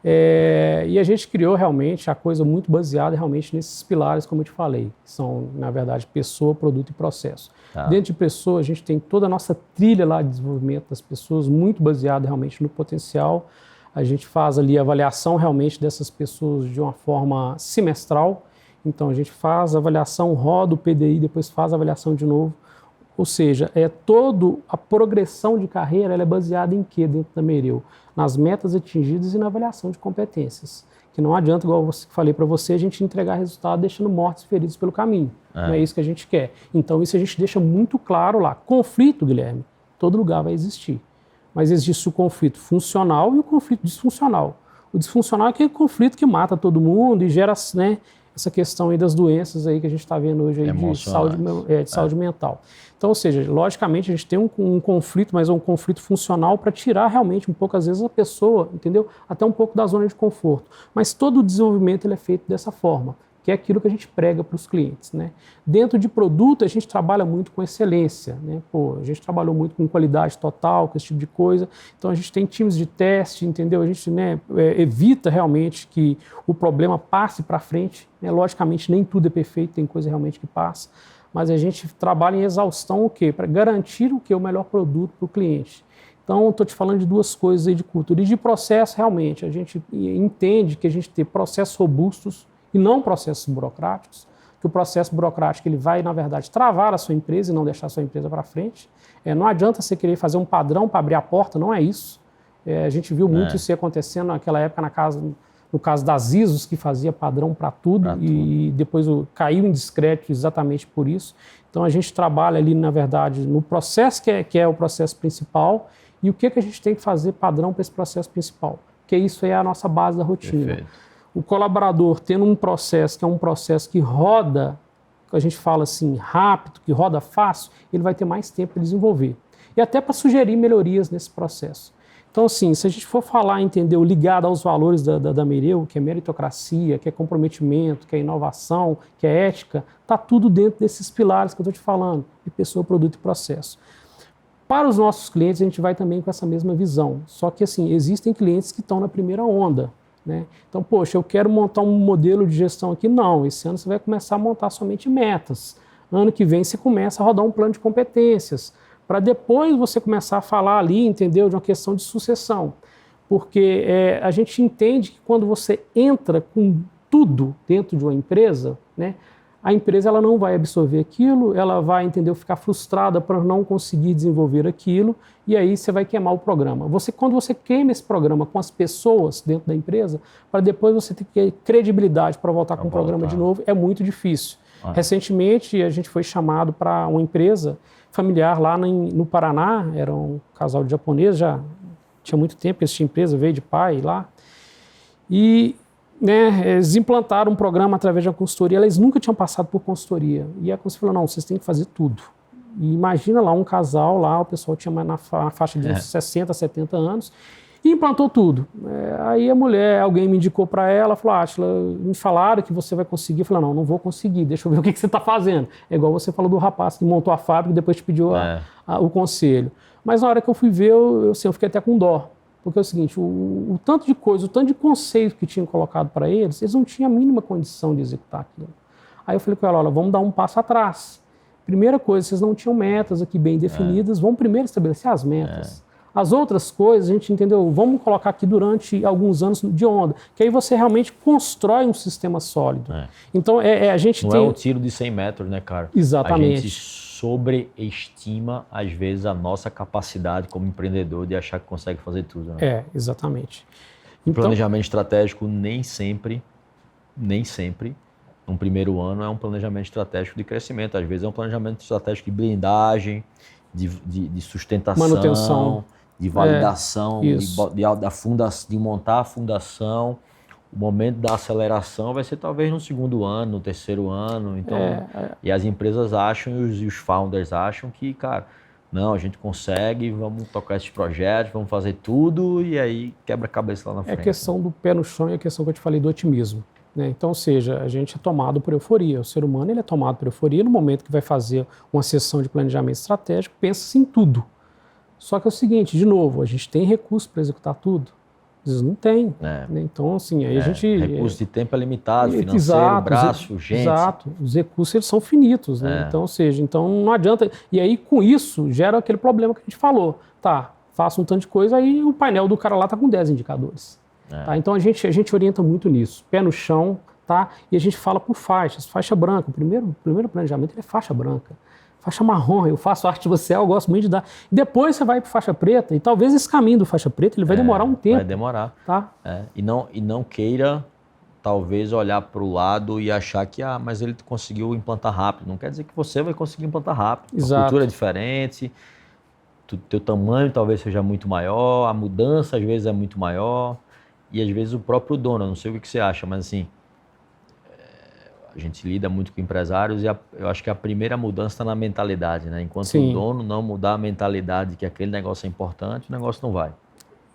E a gente criou realmente a coisa muito baseada realmente nesses pilares, como eu te falei, que são, na verdade, pessoa, produto e processo. Dentro de pessoa, a gente tem toda a nossa trilha lá de desenvolvimento das pessoas, muito baseada realmente no potencial. A gente faz ali a avaliação realmente dessas pessoas de uma forma semestral. Então, a gente faz a avaliação, roda o PDI, depois faz a avaliação de novo. Ou seja, toda a progressão de carreira ela é baseada em quê dentro da Mereu? Nas metas atingidas e na avaliação de competências. Que não adianta, igual eu falei para você, a gente entregar resultado deixando mortos e feridos pelo caminho. Não é isso que a gente quer. Então, isso a gente deixa muito claro lá. Conflito, Guilherme, todo lugar vai existir. mas existe o conflito funcional e o conflito disfuncional. O disfuncional é aquele conflito que mata todo mundo e gera, né, essa questão aí das doenças aí que a gente está vendo hoje aí de saúde mental. Então, ou seja, logicamente a gente tem um conflito, mas é um conflito funcional para tirar realmente um pouco, às vezes, a pessoa, entendeu? Até um pouco da zona de conforto. Mas todo o desenvolvimento ele é feito dessa forma, que é aquilo que a gente prega para os clientes, né? Dentro de produto, a gente trabalha muito com excelência, né? A gente trabalhou muito com qualidade total, com esse tipo de coisa. Então, a gente tem times de teste, entendeu? A gente, né, evita realmente que o problema passe para frente, né? Logicamente, nem tudo é perfeito, tem coisa realmente que passa, mas a gente trabalha em exaustão o quê? Para garantir o quê? O melhor produto para o cliente. Então, estou te falando de duas coisas aí de cultura. E de processo, realmente, a gente entende que a gente tem processos robustos e não processos burocráticos, que o processo burocrático ele vai, na verdade, travar a sua empresa e não deixar a sua empresa para frente. Não adianta você querer fazer um padrão para abrir a porta, não é isso. A gente viu muito isso acontecendo naquela época no caso das ISOs, que fazia padrão para tudo e depois caiu em descrédito exatamente por isso. Então, a gente trabalha ali, na verdade, no processo que é o processo principal e o que a gente tem que fazer padrão para esse processo principal, porque isso é a nossa base da rotina. Perfeito. O colaborador tendo um processo que é um processo que roda, que a gente fala assim, rápido, que roda fácil, ele vai ter mais tempo para desenvolver. E até para sugerir melhorias nesse processo. Então, assim, se a gente for falar, entendeu, ligado aos valores da Mereu, que é meritocracia, que é comprometimento, que é inovação, que é ética, está tudo dentro desses pilares que eu estou te falando, de pessoa, produto e processo. Para os nossos clientes, a gente vai também com essa mesma visão. Só que, assim, existem clientes que estão na primeira onda, né? Então, poxa, eu quero montar um modelo de gestão aqui. Não, esse ano você vai começar a montar somente metas. Ano que vem você começa a rodar um plano de competências, para depois você começar a falar ali, entendeu, de uma questão de sucessão. Porque a gente entende que quando você entra com tudo dentro de uma empresa, né, a empresa ela não vai absorver aquilo, ela vai, entendeu, ficar frustrada por não conseguir desenvolver aquilo, e aí você vai queimar o programa. Quando você queima esse programa com as pessoas dentro da empresa, para depois você ter credibilidade para voltar com o programa de novo, é muito difícil. Recentemente, a gente foi chamado para uma empresa familiar lá no Paraná, era um casal de japoneses, já tinha muito tempo que essa empresa veio de pai lá, e né, eles implantaram um programa através de uma consultoria, eles nunca tinham passado por consultoria, e a consultoria falou, não, vocês têm que fazer tudo. E imagina lá um casal, lá o pessoal tinha na faixa de uns 60, 70 anos, e implantou tudo. Aí alguém me indicou para ela, falou, Átila, me falaram que você vai conseguir. Eu falei, não vou conseguir, deixa eu ver o que você está fazendo. É igual você falou do rapaz que montou a fábrica e depois te pediu o conselho. Mas na hora que eu fui ver, eu fiquei até com dó. Porque é o seguinte, o tanto de coisa, o tanto de conceito que tinham colocado para eles não tinham a mínima condição de executar aquilo. Aí eu falei com ela, olha, vamos dar um passo atrás. Primeira coisa, vocês não tinham metas aqui bem definidas, vamos primeiro estabelecer as metas. As outras coisas, a gente entendeu, vamos colocar aqui durante alguns anos de onda, que aí você realmente constrói um sistema sólido. Então, a gente não tem... é um tiro de 100 metros, né, cara? Exatamente. A gente sobreestima, às vezes, a nossa capacidade como empreendedor de achar que consegue fazer tudo. Né? Exatamente. O planejamento estratégico nem sempre, no primeiro ano, é um planejamento estratégico de crescimento. Às vezes é um planejamento estratégico de blindagem, de sustentação, manutenção, de validação, de montar a fundação. O momento da aceleração vai ser talvez no segundo ano, no terceiro ano. Então, e as empresas acham e os founders acham que, cara, não, a gente consegue, vamos tocar esses projetos, vamos fazer tudo e aí quebra a cabeça lá na frente. É a questão do pé no chão e a questão que eu te falei do otimismo. Né? Então, ou seja, a gente é tomado por euforia. O ser humano ele é tomado por euforia no momento que vai fazer uma sessão de planejamento estratégico, pensa em tudo. Só que é o seguinte, de novo, a gente tem recurso para executar tudo? Às vezes não tem. Né? Então, assim, aí a gente... Recurso de tempo é limitado, financeiro, braço, gente. Exato. Os recursos eles são finitos. Né? Então, ou seja, não adianta... E aí, com isso, gera aquele problema que a gente falou. Tá, faça um tanto de coisa, aí o painel do cara lá está com 10 indicadores. Tá? Então, a gente orienta muito nisso. Pé no chão, tá? E a gente fala por faixas. Faixa branca. O primeiro planejamento é faixa branca. Faixa marrom, eu faço arte social, eu gosto muito de dar. Depois você vai para faixa preta, e talvez esse caminho do faixa preta ele vai demorar um tempo. Vai demorar. Tá? E não queira, talvez, olhar para o lado e achar que, mas ele conseguiu implantar rápido. Não quer dizer que você vai conseguir implantar rápido. Exato. A cultura é diferente. teu tamanho talvez seja muito maior, a mudança às vezes é muito maior, e às vezes o próprio dono, eu não sei o que você acha, mas assim, a gente lida muito com empresários e eu acho que a primeira mudança está na mentalidade, né? Enquanto Sim. o dono não mudar a mentalidade de que aquele negócio é importante, o negócio não vai.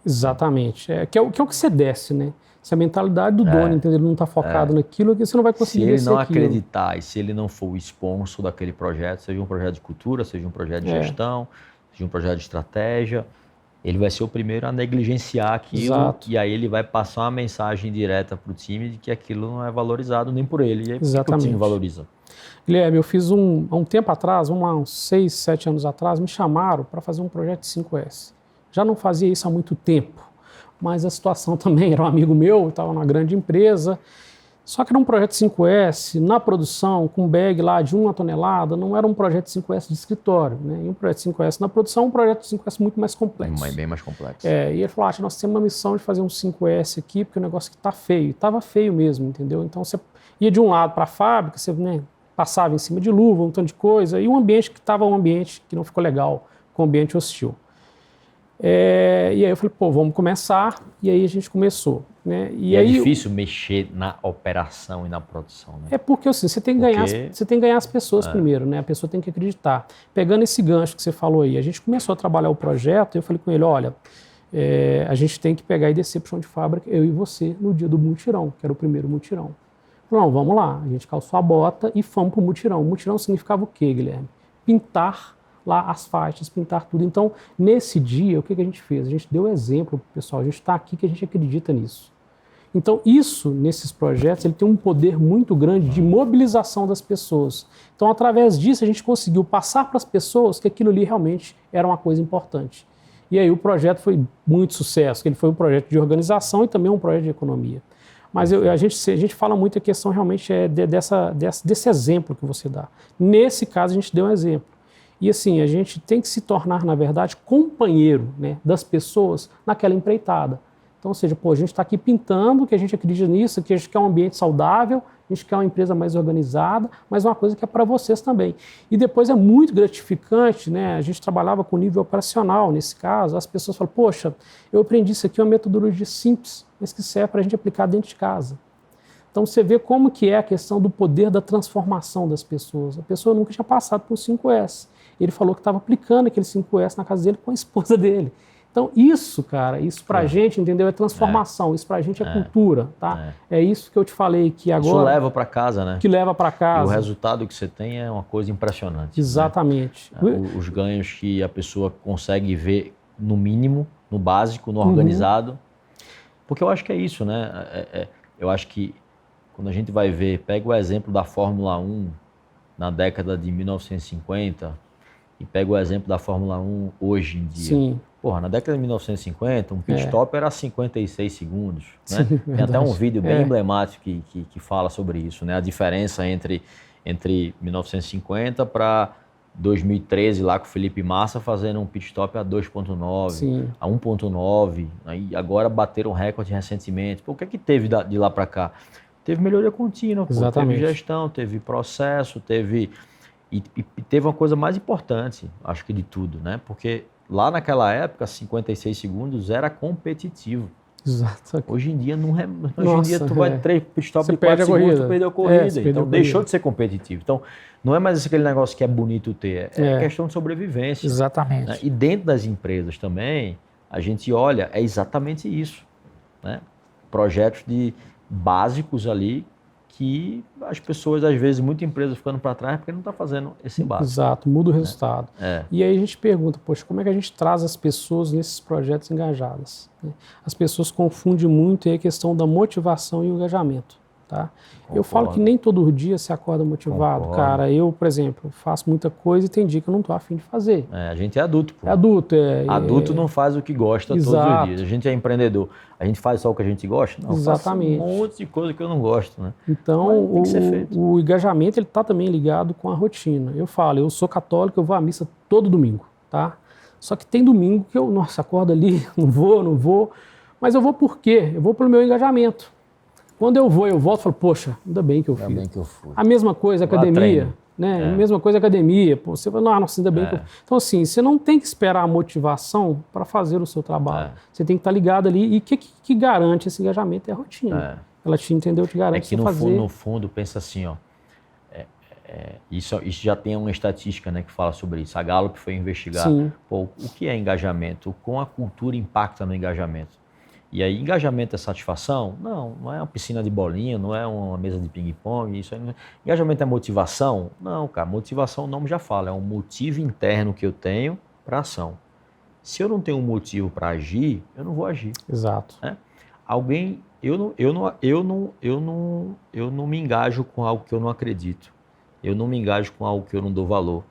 Exatamente. Que é o que você desce, né? Se a mentalidade do dono, entendeu? Ele não está focado naquilo, você não vai conseguir descer aquilo. Se ele não acreditar e se ele não for o sponsor daquele projeto, seja um projeto de cultura, seja um projeto de gestão, seja um projeto de estratégia, ele vai ser o primeiro a negligenciar aquilo. Exato. E aí ele vai passar uma mensagem direta para o time de que aquilo não é valorizado nem por ele. E aí por que o time valoriza? Guilherme, eu fiz há um tempo atrás, uns 6, 7 anos atrás, me chamaram para fazer um projeto de 5S. Já não fazia isso há muito tempo, mas a situação também era um amigo meu, estava numa grande empresa, só que era um projeto 5S, na produção, com bag lá de 1 tonelada, não era um projeto 5S de escritório, né? E um projeto 5S na produção, um projeto 5S muito mais complexo. Bem mais complexo. E ele falou, nós temos uma missão de fazer um 5S aqui, porque o negócio aqui está feio. Estava feio mesmo, entendeu? Então você ia de um lado para a fábrica, você passava em cima de luva, um tanto de coisa, e um ambiente que estava um ambiente que não ficou legal, com um ambiente hostil. E aí eu falei, vamos começar, e aí a gente começou. Né? E aí, é difícil mexer na operação e na produção, né? É porque assim, você tem que ganhar as pessoas primeiro, né? A pessoa tem que acreditar. Pegando esse gancho que você falou aí, a gente começou a trabalhar o projeto, e eu falei com ele, olha, a gente tem que pegar e descer para o chão de fábrica, eu e você, no dia do mutirão, que era o primeiro mutirão. Não, vamos lá, a gente calçou a bota e fomos para o mutirão. O mutirão significava o quê, Guilherme? Pintar lá as faixas, pintar tudo. Então, nesse dia, o que a gente fez? A gente deu exemplo para o pessoal, a gente está aqui que a gente acredita nisso. Então, isso, nesses projetos, ele tem um poder muito grande de mobilização das pessoas. Então, através disso, a gente conseguiu passar para as pessoas que aquilo ali realmente era uma coisa importante. E aí o projeto foi muito sucesso, ele foi um projeto de organização e também um projeto de economia. Mas a gente fala muito a questão realmente desse exemplo que você dá. Nesse caso, a gente deu um exemplo. E assim, a gente tem que se tornar, na verdade, companheiro, né, das pessoas naquela empreitada. Então, ou seja, a gente está aqui pintando, que a gente acredita nisso, que a gente quer um ambiente saudável, a gente quer uma empresa mais organizada, mas uma coisa que é para vocês também. E depois é muito gratificante, né? A gente trabalhava com nível operacional, nesse caso, as pessoas falam, poxa, eu aprendi isso aqui, uma metodologia simples, mas que serve para a gente aplicar dentro de casa. Então, você vê como que é a questão do poder da transformação das pessoas. A pessoa nunca tinha passado por 5S. Ele falou que estava aplicando aquele 5S na casa dele com a esposa dele. Então, isso, cara, isso pra gente, entendeu? É transformação, isso pra gente é cultura, tá? É isso que eu te falei que agora... Isso leva para casa, né? Que leva para casa. E o resultado que você tem é uma coisa impressionante. Exatamente. Né? Os ganhos que a pessoa consegue ver no mínimo, no básico, no organizado. Porque eu acho que é isso, né? Eu acho que quando a gente vai ver, pega o exemplo da Fórmula 1 na década de 1950 e pega o exemplo da Fórmula 1 hoje em dia. Sim. Porra, na década de 1950, um pit stop era 56 segundos. Né? Sim, tem até um vídeo bem emblemático que fala sobre isso, né? A diferença entre 1950 para 2013, lá com o Felipe Massa, fazendo um pit stop a 2.9, a 1.9. Aí agora bateram recorde recentemente. Pô, o que é que teve de lá para cá? Teve melhoria contínua, pô, teve gestão, teve processo, teve uma coisa mais importante, acho que de tudo, né? Porque lá naquela época, 56 segundos era competitivo. Exato. Hoje em dia não é. Hoje em dia tu vai 3 pit stop de 4 segundos, tu perdeu a corrida. Então deixou de ser competitivo. Então não é mais aquele negócio que é bonito ter, é questão de sobrevivência. Exatamente. Né? E dentro das empresas também, a gente olha, é exatamente isso. Né? Projetos básicos ali que as pessoas, às vezes, muitas empresas ficando para trás porque não está fazendo esse básico. Exato, muda o resultado. E aí a gente pergunta, poxa, como é que a gente traz as pessoas nesses projetos engajadas? Né? As pessoas confundem muito aí a questão da motivação e o engajamento. Tá? Eu falo que nem todo dia se acorda motivado, cara. Eu, por exemplo, faço muita coisa e tem dia que eu não estou a fim de fazer. A gente é adulto, pô. É adulto. Adulto não faz o que gosta todos os dias. A gente é empreendedor. A gente faz só o que a gente gosta? Não, exatamente. Faço um monte de coisa que eu não gosto, né? Então, tem que ser feito. O engajamento ele está também ligado com a rotina. Eu falo, eu sou católico, eu vou à missa todo domingo, tá? Só que tem domingo que eu, acordo ali, não vou. Mas eu vou por quê? Eu vou pelo meu engajamento. Quando eu volto e falo, poxa, ainda bem que eu fui. Ainda bem que eu fui. A mesma coisa, academia. né? Mesma coisa academia. Pô, você vai, nossa, ainda bem que eu... Então, assim, você não tem que esperar a motivação para fazer o seu trabalho. Você tem que estar ligado ali. E o que garante esse engajamento é a rotina. Ela te entendeu, te garante que no fundo, pensa assim, ó. Isso já tem uma estatística, né, que fala sobre isso. A Gallup foi investigar o que é engajamento, como a cultura impacta no engajamento. E aí, engajamento é satisfação? Não é uma piscina de bolinha, não é uma mesa de ping-pong. Engajamento é motivação? Não, cara, motivação o nome já fala, é um motivo interno que eu tenho para ação. Se eu não tenho um motivo para agir, eu não vou agir. Exato. Né? Eu não me engajo com algo que eu não acredito. Eu não me engajo com algo que eu não dou valor.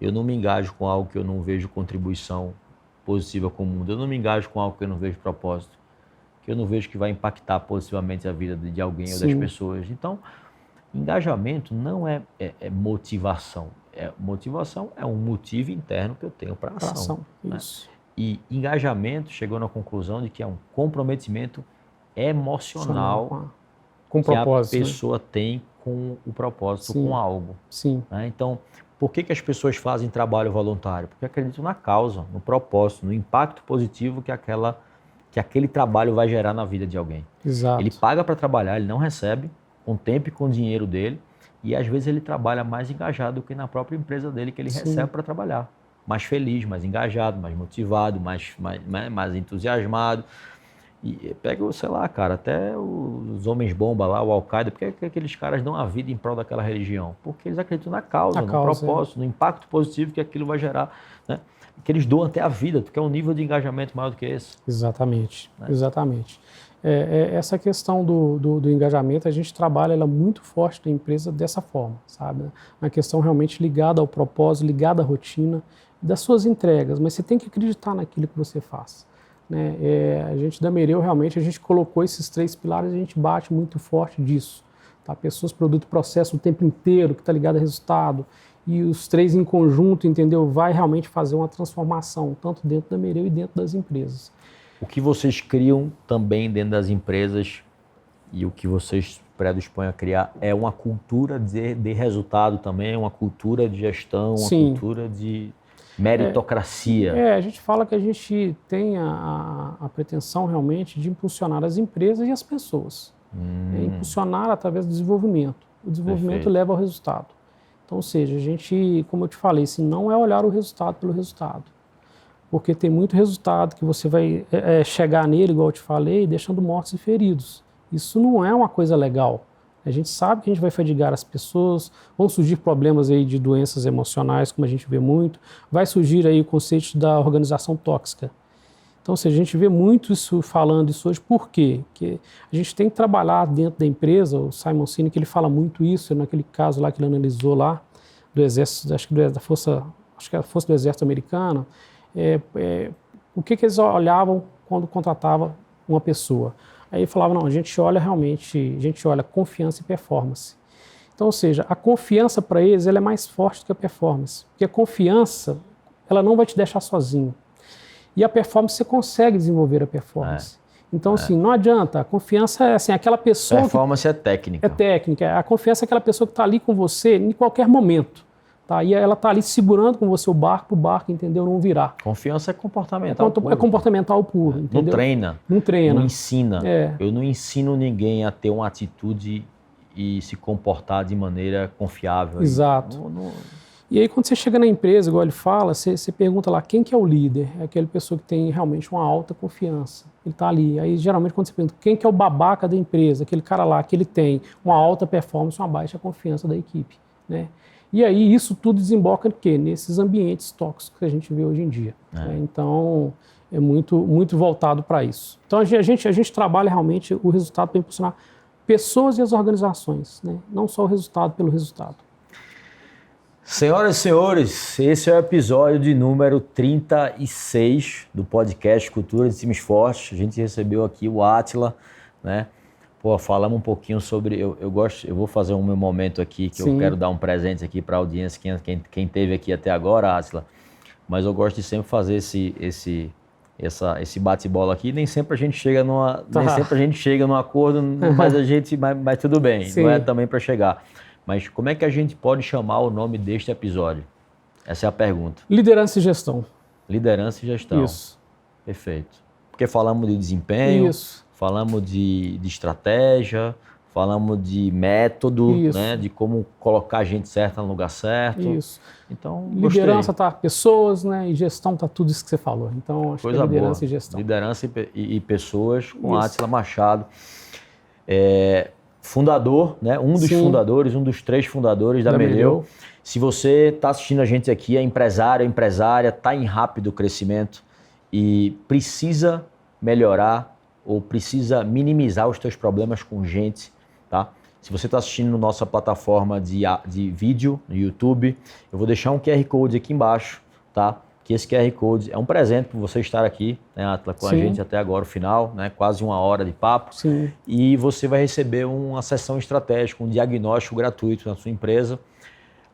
Eu não me engajo com algo que eu não vejo contribuição positiva com o mundo. Eu não me engajo com algo que eu não vejo propósito, que eu não vejo que vai impactar positivamente a vida de alguém ou das pessoas. Então, engajamento não é motivação. Motivação é um motivo interno que eu tenho para ação. Né? Isso. E engajamento chegou na conclusão de que é um comprometimento emocional com que propósito, a pessoa tem com o propósito, com algo. Sim. Né? Então, por que as pessoas fazem trabalho voluntário? Porque acreditam na causa, no propósito, no impacto positivo que aquele trabalho vai gerar na vida de alguém. Exato. Ele paga para trabalhar, ele não recebe, com tempo e com dinheiro dele, e às vezes ele trabalha mais engajado do que na própria empresa dele que ele recebe para trabalhar. Mais feliz, mais engajado, mais motivado, mais entusiasmado. E pega, sei lá, cara, até os homens bomba lá, o Al-Qaeda, porque aqueles caras dão a vida em prol daquela religião? Porque eles acreditam na causa, no propósito, no impacto positivo que aquilo vai gerar, né? Que eles doam até a vida, porque é um nível de engajamento maior do que esse. Exatamente, né? Exatamente. Essa questão do engajamento, a gente trabalha ela muito forte na empresa dessa forma, sabe? Uma questão realmente ligada ao propósito, ligada à rotina das suas entregas, mas você tem que acreditar naquilo que você faz. Né? A gente da Mereu, realmente, a gente colocou esses 3 pilares e a gente bate muito forte disso. Tá? Pessoas, produto e processo o tempo inteiro, que está ligado a resultado. E os 3 em conjunto, entendeu? Vai realmente fazer uma transformação, tanto dentro da Mereu e dentro das empresas. O que vocês criam também dentro das empresas e o que vocês predispõem a criar é uma cultura de resultado também, uma cultura de gestão, uma cultura de meritocracia. A gente fala que a gente tem a pretensão realmente de impulsionar as empresas e as pessoas. Impulsionar através do desenvolvimento. O desenvolvimento leva ao resultado. Então, ou seja, a gente, como eu te falei, assim, não é olhar o resultado pelo resultado. Porque tem muito resultado que você vai chegar nele, igual eu te falei, deixando mortos e feridos. Isso não é uma coisa legal. A gente sabe que a gente vai fadigar as pessoas, vão surgir problemas aí de doenças emocionais, como a gente vê muito, vai surgir aí o conceito da organização tóxica. Então, se a gente vê muito falando isso hoje, por quê? Porque a gente tem que trabalhar dentro da empresa, o Simon Sinek, ele fala muito isso, naquele caso lá que ele analisou lá, do exército, acho que era a força do exército americano, o que eles olhavam quando contratava uma pessoa. Aí ele falava, não, a gente olha confiança e performance. Então, ou seja, a confiança para eles ela é mais forte do que a performance. Porque a confiança, ela não vai te deixar sozinho. E a performance, você consegue desenvolver a performance. Então, assim, não adianta. A confiança é assim, aquela pessoa... Performance é técnica. É técnica. A confiança é aquela pessoa que está ali com você em qualquer momento. Tá? E ela está ali segurando com você o barco, para o barco, entendeu? Não virar. Confiança é comportamental puro. É comportamental puro, entendeu? Não treina. Não treina. Não ensina. Eu não ensino ninguém a ter uma atitude e se comportar de maneira confiável. Exato. E aí, quando você chega na empresa, igual ele fala, você pergunta lá, quem que é o líder? É aquela pessoa que tem realmente uma alta confiança. Ele está ali. Aí, geralmente, quando você pergunta, quem que é o babaca da empresa? Aquele cara lá que ele tem uma alta performance, uma baixa confiança da equipe, né? E aí, isso tudo desemboca em quê? Nesses ambientes tóxicos que a gente vê hoje em dia. Né? Então, é muito, muito voltado para isso. Então, a gente trabalha realmente o resultado para impulsionar pessoas e as organizações, né? Não só o resultado pelo resultado. Senhoras e senhores, esse é o episódio de número 36 do podcast Cultura de Times Fortes. A gente recebeu aqui o Átila, né? Falamos um pouquinho sobre... Eu vou fazer um meu momento aqui, que eu quero dar um presente aqui para a audiência, quem teve aqui até agora, Átila. Mas eu gosto de sempre fazer esse bate-bola aqui. Nem sempre a gente chega num acordo, mas tudo bem, não é também para chegar. Mas como é que a gente pode chamar o nome deste episódio? Essa é a pergunta. Liderança e gestão. Liderança e gestão. Isso. Perfeito. Porque falamos de desempenho, Isso. falamos de estratégia, falamos de método, né? De como colocar a gente certa no lugar certo. Isso. Então, liderança tá pessoas, né? E gestão tá tudo isso que você falou. Então, acho Coisa que é liderança boa. e gestão. Liderança e pessoas com Isso. Átila Machado. Fundador, né? Um dos fundadores, um dos 3 fundadores da Mereu. Se você está assistindo a gente aqui, é empresário, empresária, está em rápido crescimento e precisa melhorar ou precisa minimizar os teus problemas com gente, tá? Se você está assistindo na nossa plataforma de vídeo no YouTube, eu vou deixar um QR Code aqui embaixo, tá? Que esse QR Code é um presente por você estar aqui, né, Átila, com a gente até agora, o final, né? Quase 1 hora de papo. Sim. E você vai receber uma sessão estratégica, um diagnóstico gratuito na sua empresa,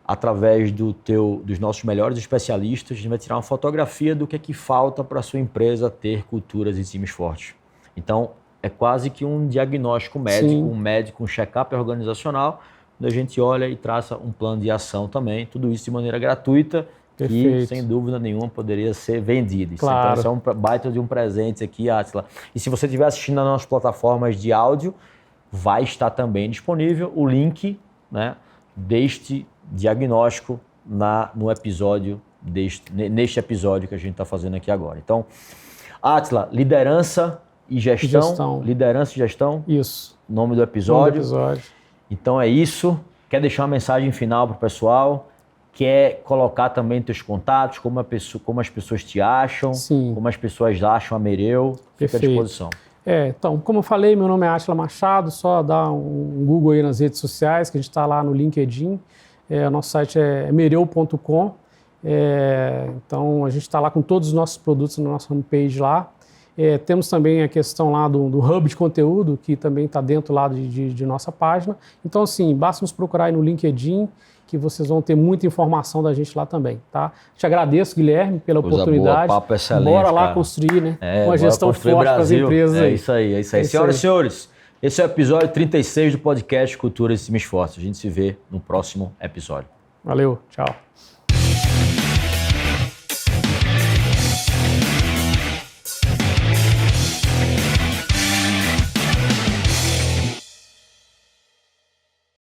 através dos nossos melhores especialistas. A gente vai tirar uma fotografia do que é que falta para a sua empresa ter culturas e times fortes. Então, é quase que um diagnóstico médico, um check-up organizacional, onde a gente olha e traça um plano de ação também, tudo isso de maneira gratuita, que sem dúvida nenhuma poderia ser vendido. Claro. Então, isso é um baita de um presente aqui, Átila. E se você estiver assistindo nas nossas plataformas de áudio, vai estar também disponível o link, né, deste diagnóstico no episódio, neste episódio que a gente está fazendo aqui agora. Então, Átila, liderança e gestão. Liderança e gestão. Isso. Nome do episódio. Então é isso. Quer deixar uma mensagem final para o pessoal? Quer colocar também teus contatos, como as pessoas te acham, como as pessoas acham a Mereu? Fica à disposição. Então, como eu falei, meu nome é Átila Machado, só dá um Google aí nas redes sociais, que a gente está lá no LinkedIn. Nosso site é mereu.com. Então, a gente está lá com todos os nossos produtos na nossa homepage lá. Temos também a questão lá do hub de conteúdo, que também está dentro lá de nossa página. Então, assim, basta nos procurar aí no LinkedIn, que vocês vão ter muita informação da gente lá também, tá? Te agradeço, Guilherme, pela oportunidade. Boa, papo excelente, bora lá cara. construir, né? Uma gestão forte para as empresas. É isso aí. Senhoras e senhores, esse é o episódio 36 do podcast Cultura e Times Fortes. A gente se vê no próximo episódio. Valeu, tchau.